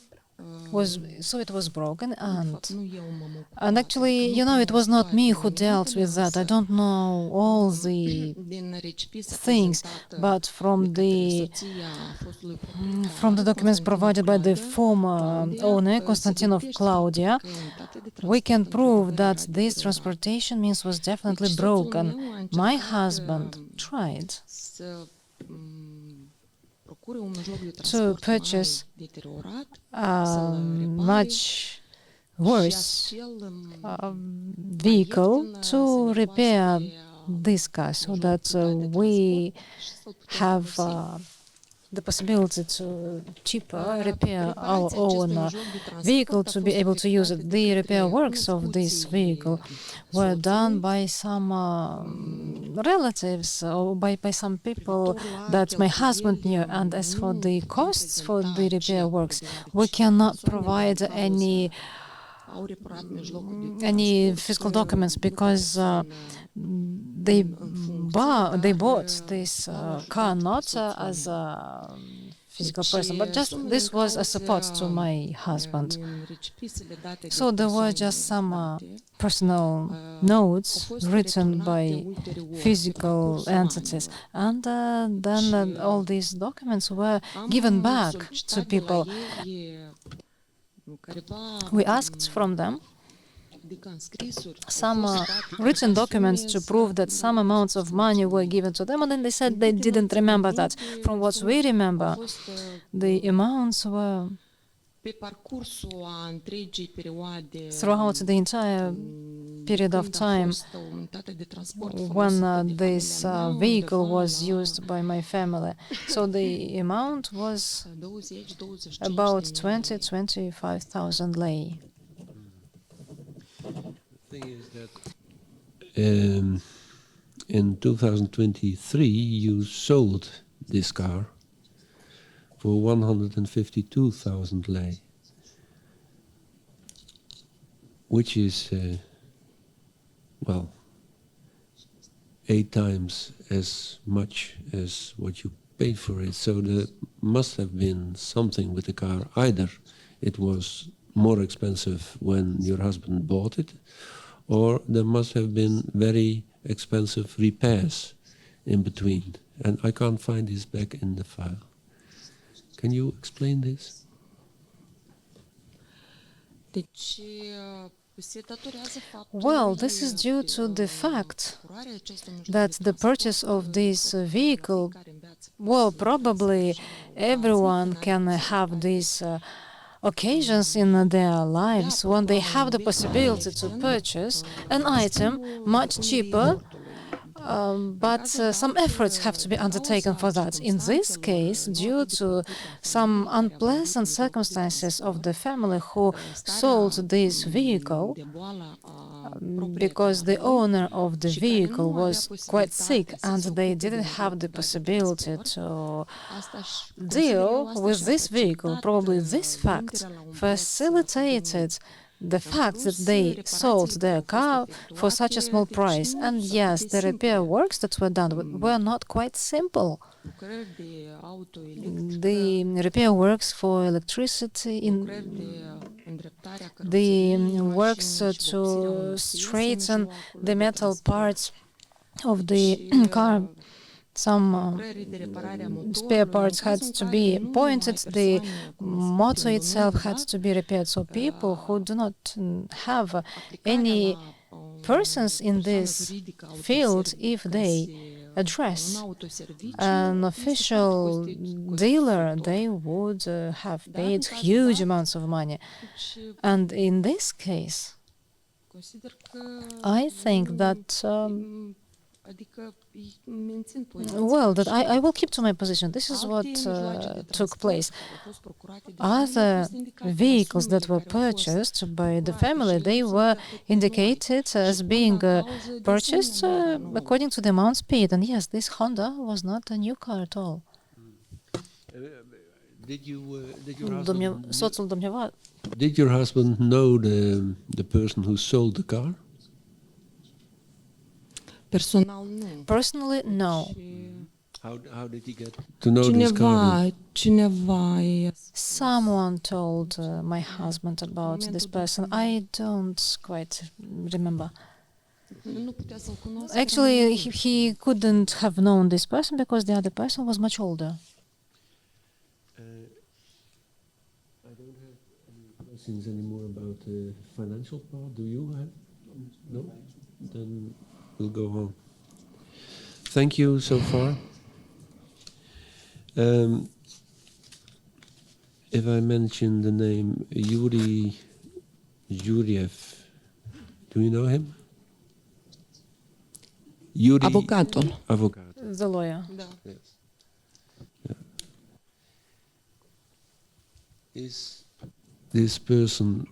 S5: So it was broken,
S6: de
S5: and
S6: fapt, nu eu m-am ocupat,
S5: and actually, you know, it was not me who dealt with that. I don't know all the
S6: din recipița
S5: things,
S6: prezentată
S5: but from
S6: de
S5: the
S6: către soția fostului proprietar,
S5: from the documents provided by the
S6: Claudia,
S5: former owner,
S6: se
S5: Constantinov
S6: dovedește
S5: Claudia,
S6: că unitatea de
S5: we can
S6: transport
S5: prove
S6: într-adevăr
S5: that
S6: era
S5: this
S6: deteriorată.
S5: transportation means was definitely
S6: Deci, soțul
S5: broken.
S6: meu a încercat,
S5: My husband tried
S6: să procure un mijloc de transport
S5: purchase
S6: mai deteriorat,
S5: much worse vehicle to repair this car, so that we have the possibility to cheaper repair our own vehicle to be able to use it. The repair works of this vehicle were done by some relatives or by some people that my husband knew. And as for the costs for the repair works, we cannot provide
S6: au reparat mijlocul de
S5: any fiscal documents because they bought this car not as a physical person, but just this was a support to my husband. So there were just some personal notes written by physical entities, and then all these documents were given back to people. We asked from them some written documents to prove that some amounts of money were given to them, and then they said they didn't remember that. From what we remember, the amounts were throughout the entire period of time when this vehicle was used by my family. So the amount was about 20,000-25,000 lei.
S4: The thing is that in 2023 you sold this car for 152,000 lei, which is well, 8 times as much as what you paid for it. So there must have been something with the car. Either it was more expensive when your husband bought it, or there must have been very expensive repairs in between. And I can't find this back in the file. Can you explain this?
S5: Well, this is due to the fact that the purchase of this vehicle, well, probably everyone can have this occasions in their lives when they have the possibility to purchase an item much cheaper, but some efforts have to be undertaken for that. In this case, due to some unpleasant circumstances of the family who sold this vehicle, because the owner of the vehicle was quite sick and they didn't have the possibility to deal with this vehicle, probably this fact facilitated the fact that they sold their car for such a small price. And yes, the repair works that were done were not quite simple. The repair works for electricity, the works to straighten the metal parts of the car. Some spare parts had to be pointed, the motor itself had to be repaired. So people who do not have any persons in this field, if they address an official dealer, they would have paid huge amounts of money. And in this case, I think that well, that I will keep to my position. This is what took place. Other vehicles that were purchased by the family, they were indicated as being purchased according to the amounts paid. And yes, this Honda was not a new car at all.
S4: Did your husband know the person who sold the car?
S5: Personally, no.
S4: How did he get to know this car?
S5: Someone told my husband about this person. I don't quite remember. Actually, he couldn't have known this person because the other person was much older.
S4: I don't have any questions anymore about the financial part. Do you have? No? Then we'll go home. Thank you so far. If I mention the name Iurie Gațcan, do you know him?
S3: Avocatul.
S5: The lawyer.
S4: Yes. Yeah. Is this person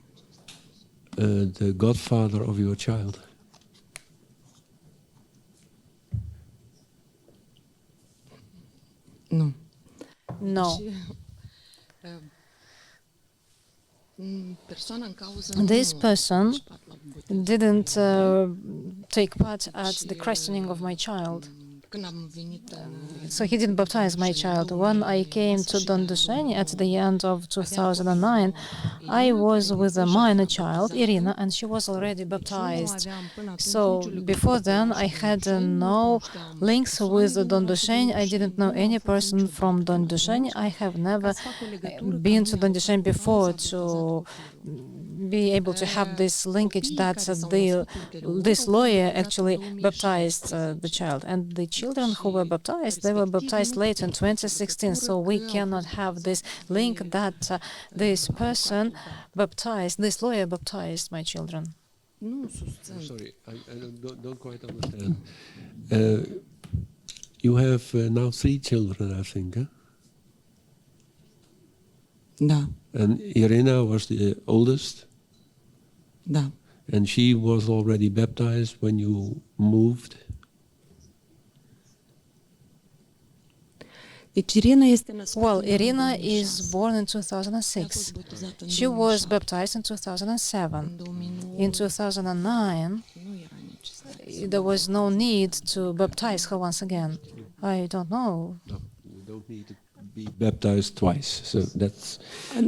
S4: the godfather of your child?
S3: Nu.
S5: No.
S3: Persoana în cauză
S5: This person didn't take part at the christening of my child.
S3: Când am venit
S5: So he didn't baptize my child. When I came to Dondusheni at the end of 2009, I was with a minor child, Irina, and she was already baptized. So before then, I had no links with Dondusheni. I didn't know any person from Dondusheni. I have never been to Dondusheni before to be able to have this linkage that this lawyer actually baptized the child. And the children who were baptized, they were baptized late in 2016, so we cannot have this link that this person baptized, this lawyer baptized my children.
S4: Sorry, I don't quite understand. You have now 3 children, I think, huh?
S3: Da,
S4: And Irina was the oldest,
S3: da.
S4: and she was already baptized when you moved.
S3: Deci Irina este născută.
S5: Well, Irina is born in 2006. She was baptized in 2007. In 2009, there was no need to baptize her once again. I don't know.
S4: No, you don't need to be baptized twice. So that's.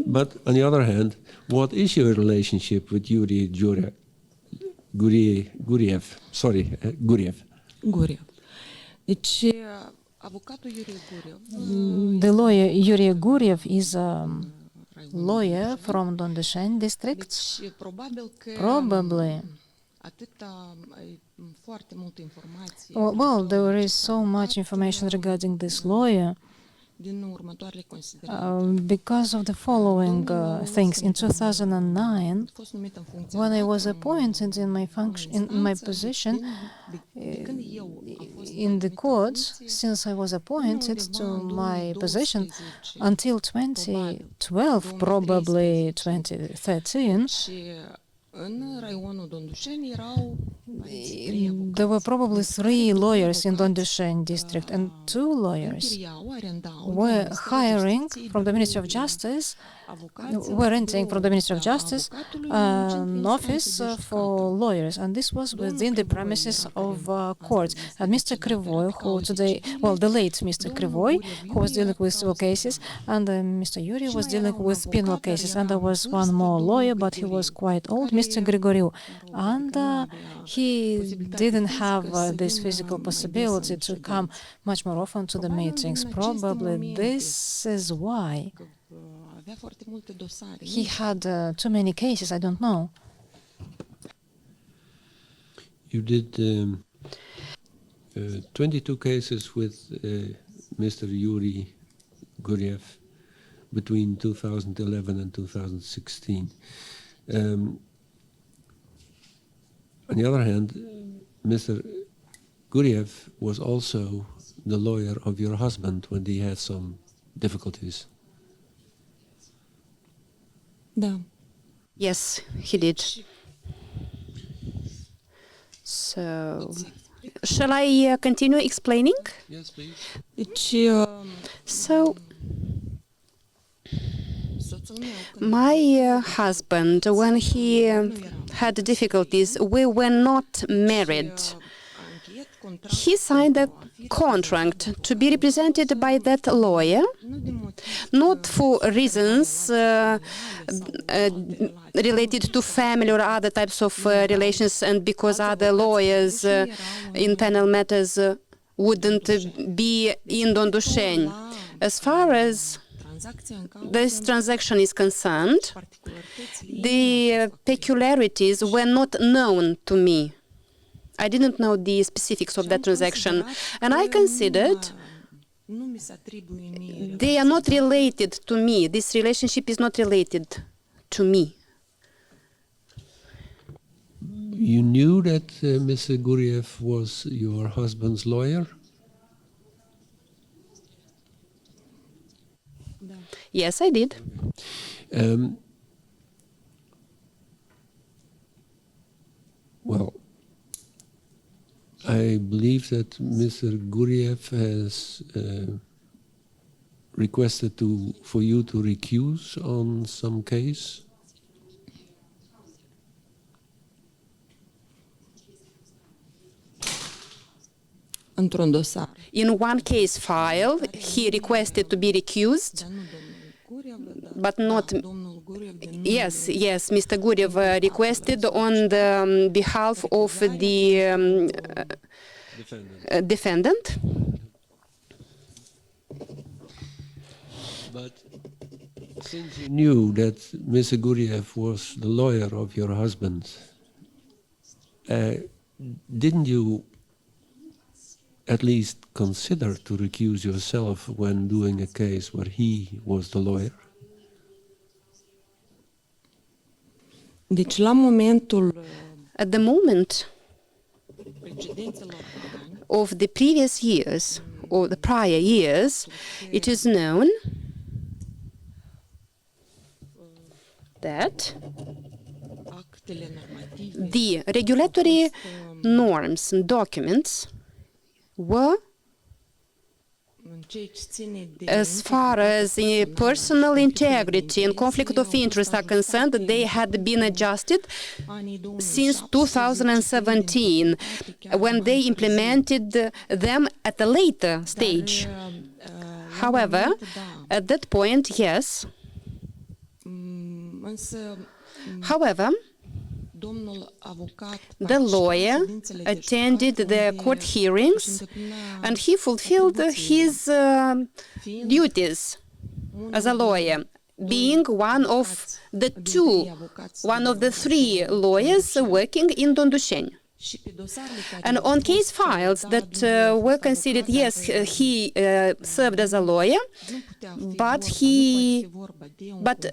S4: But on the other hand, what is your relationship with Iurie Gațcan? Guriev.
S3: Guriev. Deci avocatul Iurie Guriev.
S5: The lawyer Iurie Gațcan is a lawyer from Dondusheni district.
S3: Deci probabil că
S5: Probably.
S3: atâta foarte multă informație.
S5: Well, there is so much information regarding this lawyer
S6: din următoarele considerente.
S5: Because of the following things. In 2009,
S6: Am fost numit în funcție
S5: when I was appointed in my position
S6: de când eu am fost
S5: in the courts, since I was appointed to my position until 2012, probably 2013,
S6: și în raionul Dondușeni erau
S5: there were probably 3 lawyers in Dondusheni district, and 2 lawyers
S6: închiriau, arendau
S5: were hiring from the Ministry of Justice, were renting from the Ministry of Justice an office for lawyers, and this was within the premises of courts. And Mr. Krivoi, who today, well, the late Mr. Krivoi, who was dealing with civil cases, and Mr. Iurie was dealing with penal cases, and there was one more lawyer, but he was quite old, Mr. Grigoriu, and he didn't have this physical possibility to come much more often to the meetings. Probably this is why
S6: avea foarte multe dosare.
S5: he had too many cases, I don't know.
S4: You did 22 cases with Mr. Iurie Gațcan between 2011 and 2016. On the other hand, Mr. Gațcan was also the lawyer of your husband when he had some difficulties.
S6: Da.
S2: Yes, he did. So, shall I continue explaining?
S4: Yes, please.
S6: Deci,
S2: So,
S6: soțul meu, când
S2: my husband, when he had difficulties, we were not married.
S6: a încheiat contract,
S2: He signed a contract to be represented by that lawyer,
S6: nu din motiv
S2: not for reasons related to family or other types of relations, and because other lawyers in penal matters wouldn't be in Dondusheni. As far as
S6: tranzacția în cauză,
S2: this transaction is concerned,
S6: particularitățile
S2: the peculiarities were not known to me. I didn't know the specifics of that transaction, and I considered
S6: nu mi se atribuie mie.
S2: they are not related to me. This relationship is not related to me.
S4: You knew that Mr. Gațcan was your husband's lawyer?
S2: Yes, I did.
S4: Well, I believe that Mr. Gațcan has requested for you to recuse on some case.
S6: Într-un dosar.
S2: In one case file, he requested to be recused,
S6: Dar nu domnul Gurev,
S2: but not.
S6: domnul Gurev de
S2: Yes, Mr. Gurev requested on the behalf of the defendant.
S4: But since you knew that Mr. Gațcan was the lawyer of your husband, didn't you at least consider to recuse yourself when doing a case where he was the lawyer?
S6: Deci, la momentul
S2: At the moment
S6: precedențelor ani,
S2: of the previous years or the prior years, it is known that
S6: actele normative
S2: the regulatory norms and documents were,
S6: în ceea ce ține de
S2: as far as personal integrity and conflict of interest are concerned, they had been adjusted
S6: anii 2007,
S2: since 2017, when they implemented them at a later stage. However, at that point, yes.
S6: însă
S2: However,
S6: domnul avocat
S2: the lawyer attended the court hearings and he fulfilled his duties as a lawyer, being one of the 3 lawyers working in Dondusheni. And on case files that were considered, yes, he served as a lawyer, but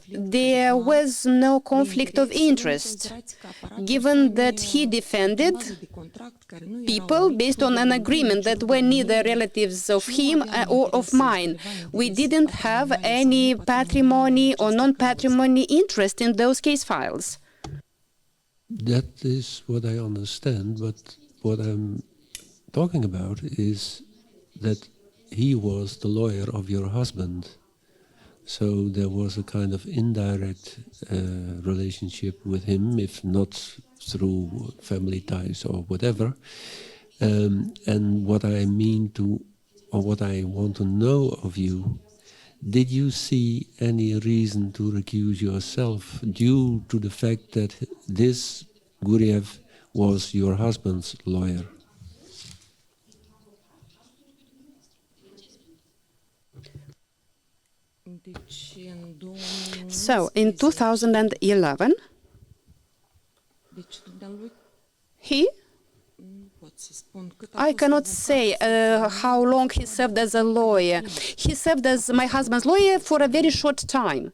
S2: there was no conflict of interest, given that he defended people based on an agreement that were neither relatives of him or of mine. We didn't have any patrimony or non-patrimony interest in those case files.
S4: That is what I understand, but what I'm talking about is that he was the lawyer of your husband. So there was a kind of indirect relationship with him, if not through family ties or whatever. And what I mean to, or what I want to know of you, did you see any reason to recuse yourself due to the fact that this Guriev was your husband's lawyer?
S2: So, in 2011, I cannot say how long he served as a lawyer. He served as my husband's lawyer for a very short time.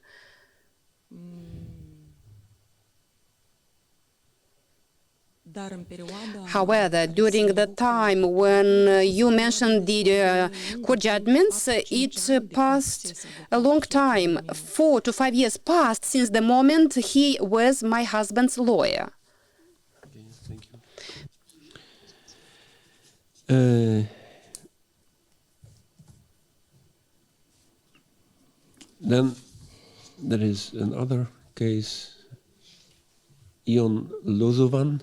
S2: However, during the time when you mentioned the court judgments, it passed a long time. 4 to 5 years passed since the moment he was my husband's lawyer.
S4: Okay, thank you. Then there is another case, Ion Lozovan.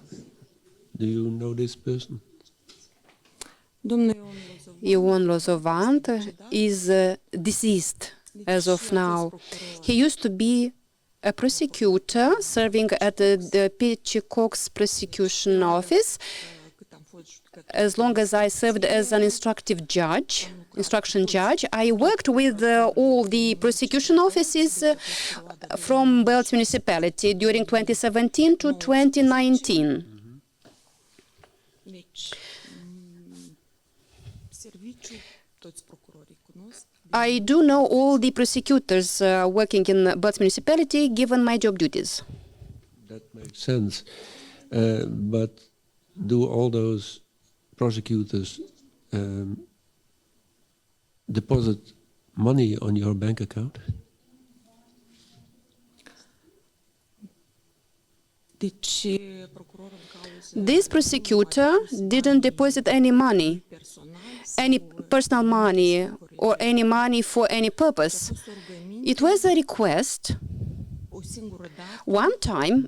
S4: Do you know this person?
S2: Ion Lozovan is deceased as of now. He used to be a prosecutor serving at the P.C. Cox prosecution office as long as I served as an instruction judge. I worked with all the prosecution offices from Bales municipality during 2017 to 2019. I do know all the prosecutors working in Bales municipality, given my job duties.
S4: That makes sense. But do all those prosecutors deposit money on your bank account?
S2: This prosecutor didn't deposit any money, any personal money or any money for any purpose. It was a request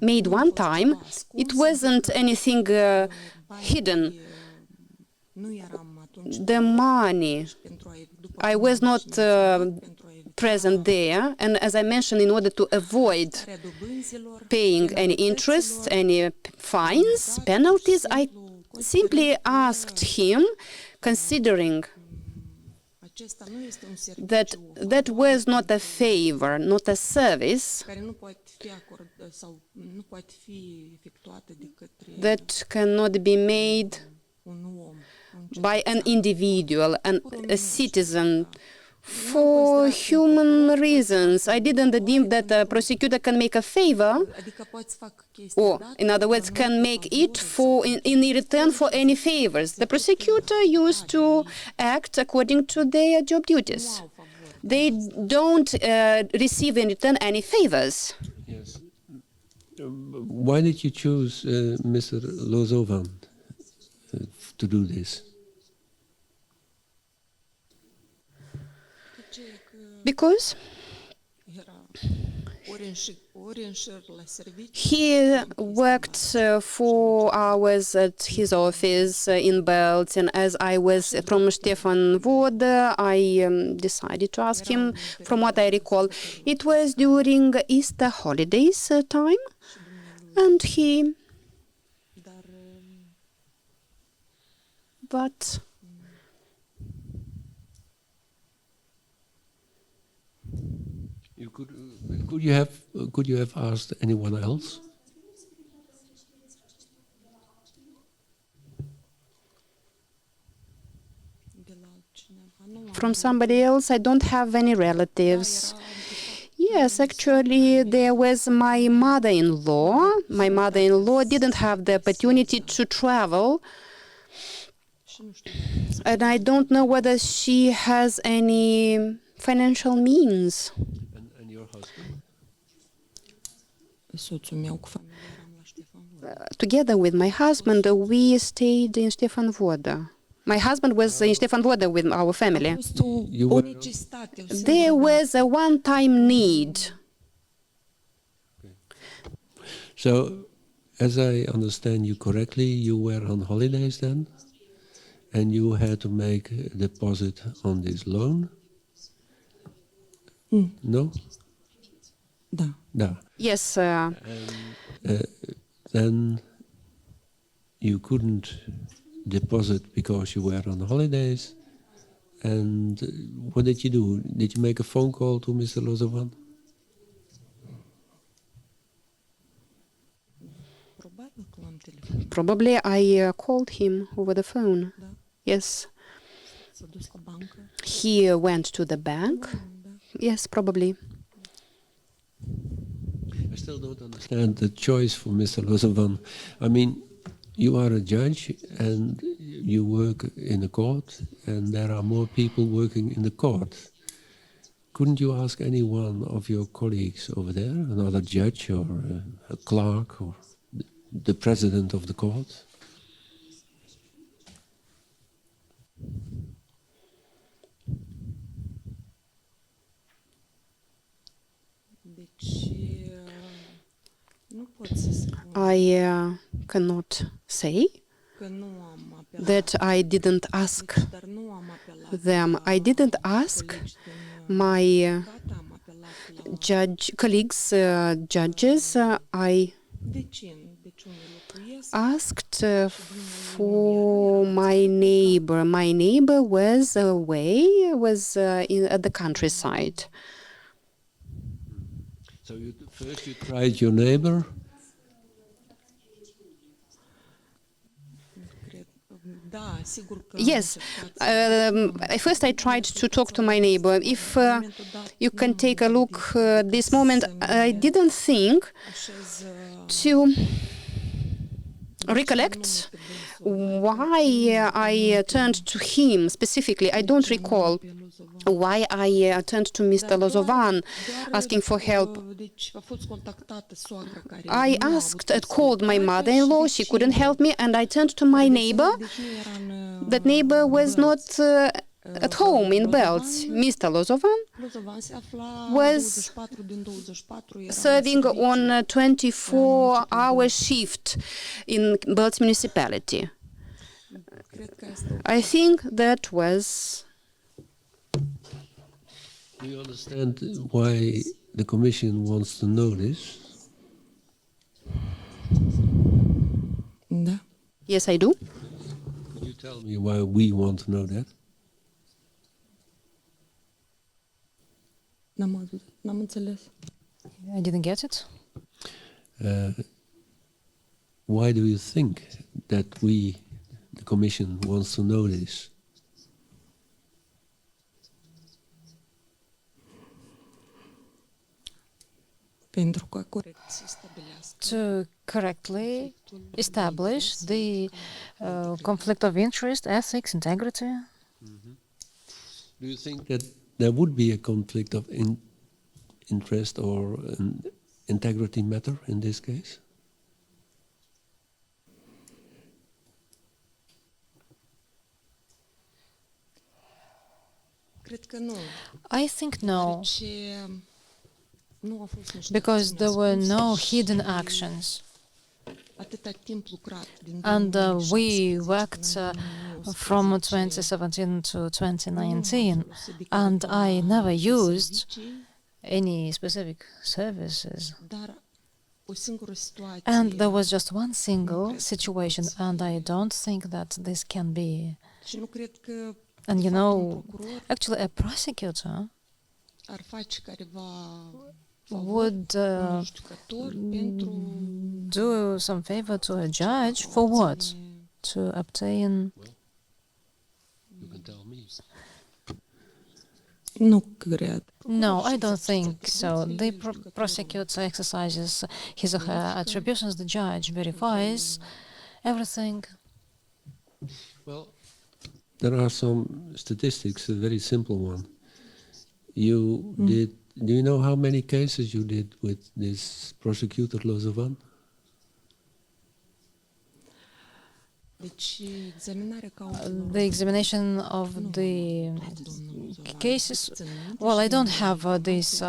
S2: made one time. It wasn't anything hidden. The money, I was not present there, and as I mentioned, in order to avoid paying any interest, any fines, penalties, I simply asked him, considering that that was not a favor, not a service that cannot be made by an individual, a citizen, for human reasons. I didn't deem that a prosecutor can make a favor, or in other words, can make it in return for any favors. The prosecutor used to act according to their job duties. They don't receive in return any favors.
S4: Yes. Why did you choose Mr. Lozovan to do this?
S2: Because he worked 4 hours at his office in Bales, and as I was from Stefan Vod, I decided to ask him. From what I recall, it was during Easter holidays time, and but
S4: Could you have asked anyone else?
S2: From somebody else, I don't have any relatives. Yes, actually, there was my mother-in-law. My mother-in-law didn't have the opportunity to travel, and I don't know whether she has any financial means.
S4: And your husband?
S6: Soțul meu cu familia eram la Ștefan Vodă.
S2: Together with my husband, we stayed in Stefan Vodă. My husband was in Stefan Vodă with our
S6: A
S2: family.
S6: fost o necesitate. o
S2: There
S6: singură
S2: was a one-time need.
S4: So, as I understand you correctly, you were on holidays then, and you had to make a deposit on this loan? No?
S6: Da.
S4: No.
S2: Yes,
S4: Then you couldn't deposit because you were on holidays. And what did you do? Did you make a phone call to Mr. Lozovan?
S6: Probabil că l-am telefonat.
S2: probably I called him over the phone.
S6: Da.
S2: Yes,
S6: S-a dus la bancă.
S2: he went to the bank.
S6: Da.
S2: Yes, probably.
S4: I still don't understand the choice for Mr. Lozovan. I mean, you are a judge and you work in a court, and there are more people working in the court. Couldn't you ask any one of your colleagues over there, another judge or a clerk or the president of the court?
S6: Deci nu pot să spun
S2: I cannot say
S6: că nu am apelat.
S2: that I didn't ask
S6: Dar nu am apelat.
S2: them. I didn't ask
S6: Colegi din
S2: my
S6: gata, am apelat la
S2: colleagues, judges. I
S6: vecin. Deci unde locuiesc.
S2: asked for my neighbor. My neighbor was away, at the countryside.
S4: So first you tried your neighbor,
S6: Da, sigur că
S2: Yes. At first, I tried to talk to my neighbor. If you can take a look, this moment, I didn't think to recollect why I turned to him specifically. I don't recall why I turned to Mr. Lozovan asking for help.
S6: Deci a fost contactată soacra care
S2: I asked and called my mother-in-law. She couldn't help me, and I turned to my neighbor.
S6: deci nu era în
S2: That neighbor was not at home in Bales. Mr. Lozovan
S6: Lozovan se afla
S2: was
S6: 24 din 24 era
S2: serving on a 24-hour shift in Bales municipality.
S6: cred că asta
S2: I think that was.
S4: do you understand why the Commission wants to know this?
S6: da.
S2: Yes, I do.
S4: Could you tell me why we want to know that?
S6: N-am înțeles.
S5: I didn't get it.
S4: Why do you think that the Commission, wants to know this?
S6: Pentru că corect să stabilească
S5: To correctly establish the conflict of interest, ethics, integrity.
S4: Do you think that there would be a conflict of interest or an integrity matter in this case?
S6: cred că nu.
S5: I think no,
S6: Ce nu a fost niște
S5: because there were
S6: acțiuni
S5: no
S6: ascunse
S5: hidden
S6: și
S5: actions.
S6: atâta timp lucrat din
S5: And
S6: 2016
S5: we worked from 2017 to 2019, and I never used any specific services.
S6: Dar o singură situație
S5: And there was just one single situation, and I don't think that this can be.
S6: și nu cred că
S5: And
S6: de
S5: you
S6: fapt,
S5: know,
S6: un procuror
S5: actually, a prosecutor
S6: ar face careva
S5: would
S6: un judecător pentru
S5: do some favor to a judge for what? To obtain.
S4: You can tell me.
S6: Nu cred.
S5: No, I don't think so. The prosecutor exercises his or her attributions. The judge verifies everything.
S4: Well, there are some statistics, a very simple one. You did. Do you know how many cases you did with this prosecutor Lozovan?
S6: Deci, examinarea
S5: The examination of the cases. Well, I don't have this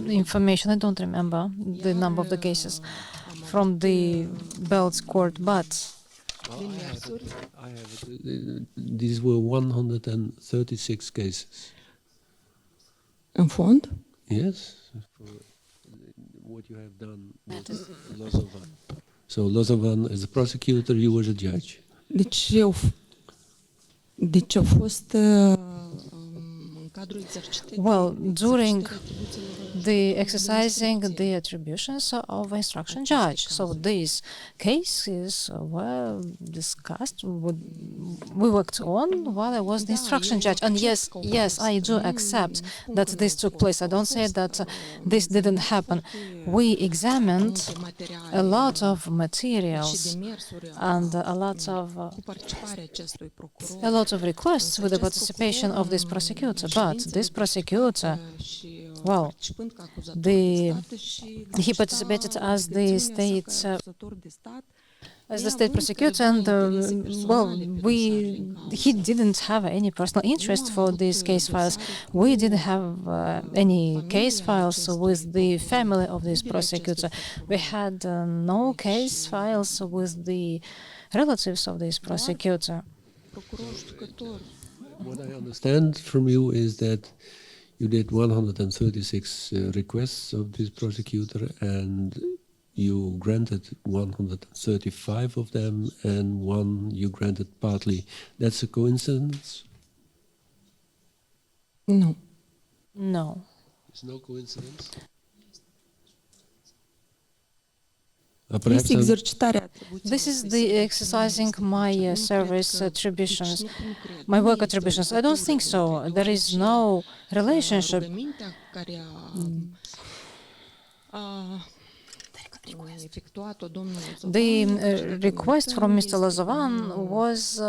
S5: information. I don't remember the number of the cases from the Bales court, but
S4: I have it. These were 136 cases.
S6: în fond?
S4: Yes, for what you have done with Lozovan. So Lozovan is a prosecutor, you were a judge.
S6: Deci au fost în cadrul exercitării.
S5: well, during the exercising the attributions of instruction judge. So these cases were discussed, we worked on while I was the instruction judge. And yes, I do accept that this took place. I don't say that this didn't happen. We examined a lot of materials and a lot of requests with the participation of this prosecutor. But this prosecutor, well, he participated as the state prosecutor, and he didn't have any personal interest for these case files. We didn't have any case files with the family of this prosecutor. We had no case files with the relatives of this prosecutor.
S4: What I understand from you is that you did 136 requests of this prosecutor, and you granted 135 of them, and one you granted partly. That's a coincidence?
S6: Nu.
S5: No.
S4: It's no coincidence?
S6: Este exercitarea atribuțiilor.
S5: This is the exercising my service attributions, my work attributions. I don't think so. There is no relationship. The request from Mr. Lozovan was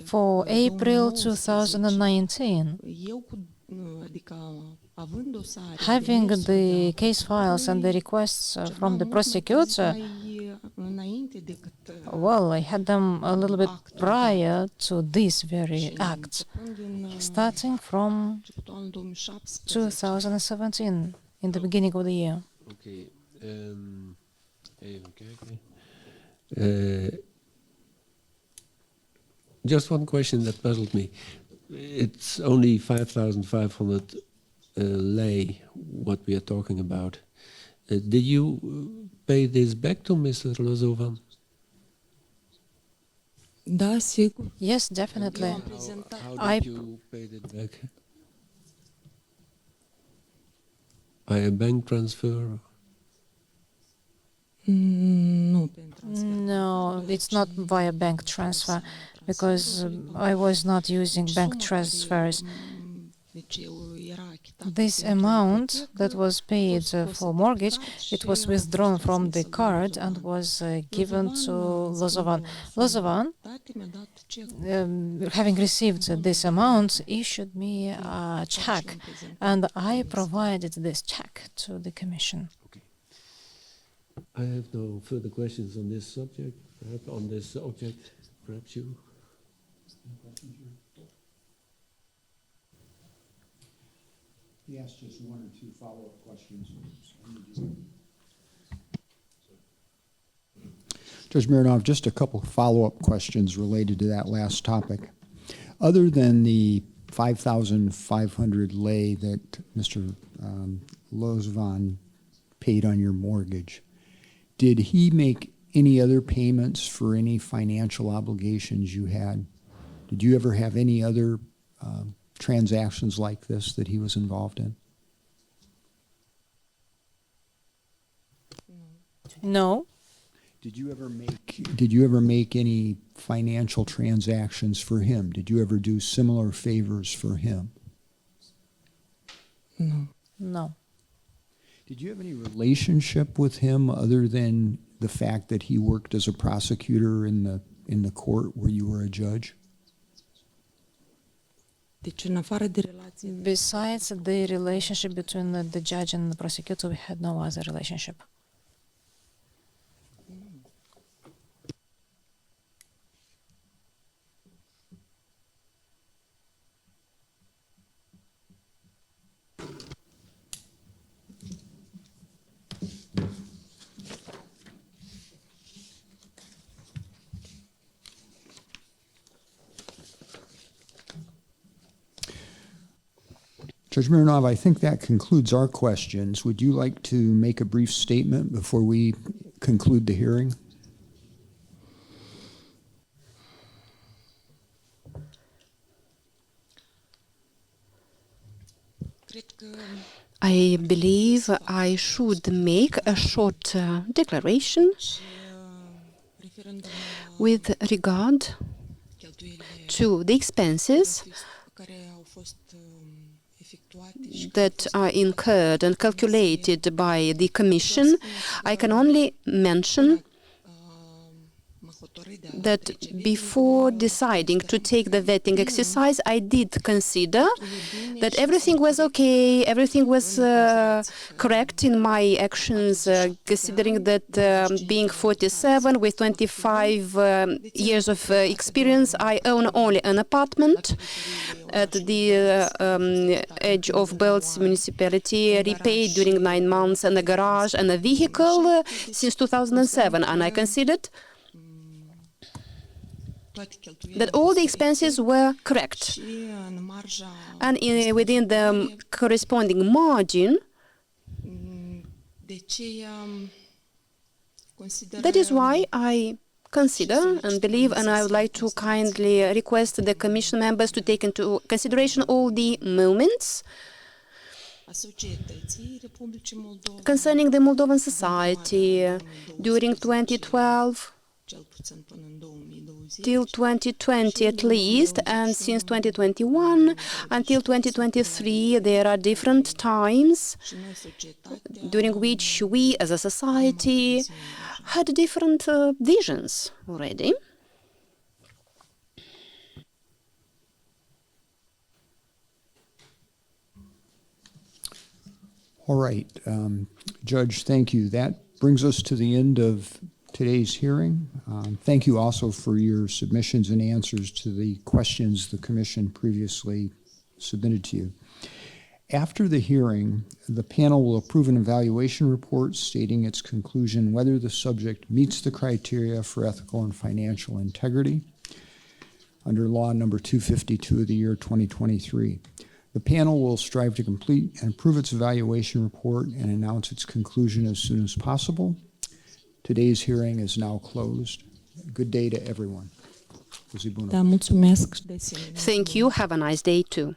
S5: for April 2019. Having the case files and the requests from the prosecutor, well, I had them a little bit prior to this very act, starting from 2017, in the beginning of the year.
S4: Okay. Just one question that puzzled me. It's only 5,500 lei, what we are talking about. Did you pay this back to Mr. Lozovan?
S6: Da, sigur.
S5: Yes, definitely.
S4: How did you pay it back? By a bank transfer?
S6: Nu, prin transfer.
S5: No, it's not via bank transfer, because I was not using bank transfers. This amount that was paid for mortgage, it was withdrawn from the card and was given to Lozovan. Lozovan, having received this amount, issued me a check, and I provided this check to the commission.
S4: Okay. I have no further questions on this subject. Perhaps on this object, perhaps you.
S1: He asked just one or two follow-up questions. Judge Mironov, just a couple of follow-up questions related to that last topic. Other than the 5,500 lei that Mr. Lozovan paid on your mortgage, did he make any other payments for any financial obligations you had? Did you ever have any other transactions like this that he was involved in?
S5: No.
S1: Did you ever make any financial transactions for him? Did you ever do similar favors for him?
S6: Nu.
S5: No.
S1: Did you have any relationship with him other than the fact that he worked as a prosecutor in the court where you were a judge?
S6: Deci, în afară de relație,
S5: Besides the relationship between the judge and the prosecutor, we had no other relationship.
S1: Judge Mironov, I think that concludes our questions. Would you like to make a brief statement before we conclude the hearing?
S6: cred că
S2: I believe I should make a short declaration
S6: referendumul
S2: with regard
S6: cheltuielile
S2: to the expenses
S6: care au fost efectuate și
S2: that are incurred and calculated by the Commission. I can only mention
S6: mă hotărâi de a
S2: that before deciding to take the vetting exercise, I did consider that everything was okay, everything was correct in my actions, considering that being 47 with 25 years of experience, I own only an apartment at the edge of Bales municipality, repaid during 9 months, and a garage and a vehicle since 2007, and I considered
S6: toate cheltuielile
S2: that all the expenses were correct.
S6: și în marja
S2: And within the corresponding margin,
S6: de ce consider
S2: that is why I consider and believe, and I would like to kindly request the Commission members to take into consideration all the moments
S6: a societății Republicii Moldova
S2: concerning the Moldovan society during 2012
S6: cel puțin până în 2020
S2: till 2020 at least, and since 2021 until 2023, there are different times
S6: și noi societatea
S2: during which we as a society had different visions already.
S1: All right. Judge, thank you. That brings us to the end of today's hearing. Thank you also for your submissions and answers to the questions the Commission previously submitted to you. After the hearing, the panel will approve an evaluation report stating its conclusion whether the subject meets the criteria for ethical and financial integrity under law number 252 of the year 2023. The panel will strive to complete and approve its evaluation report and announce its conclusion as soon as possible. Today's hearing is now closed. Good day to everyone.
S6: Da, mulțumesc și de asemenea.
S2: Thank you. Have a nice day too.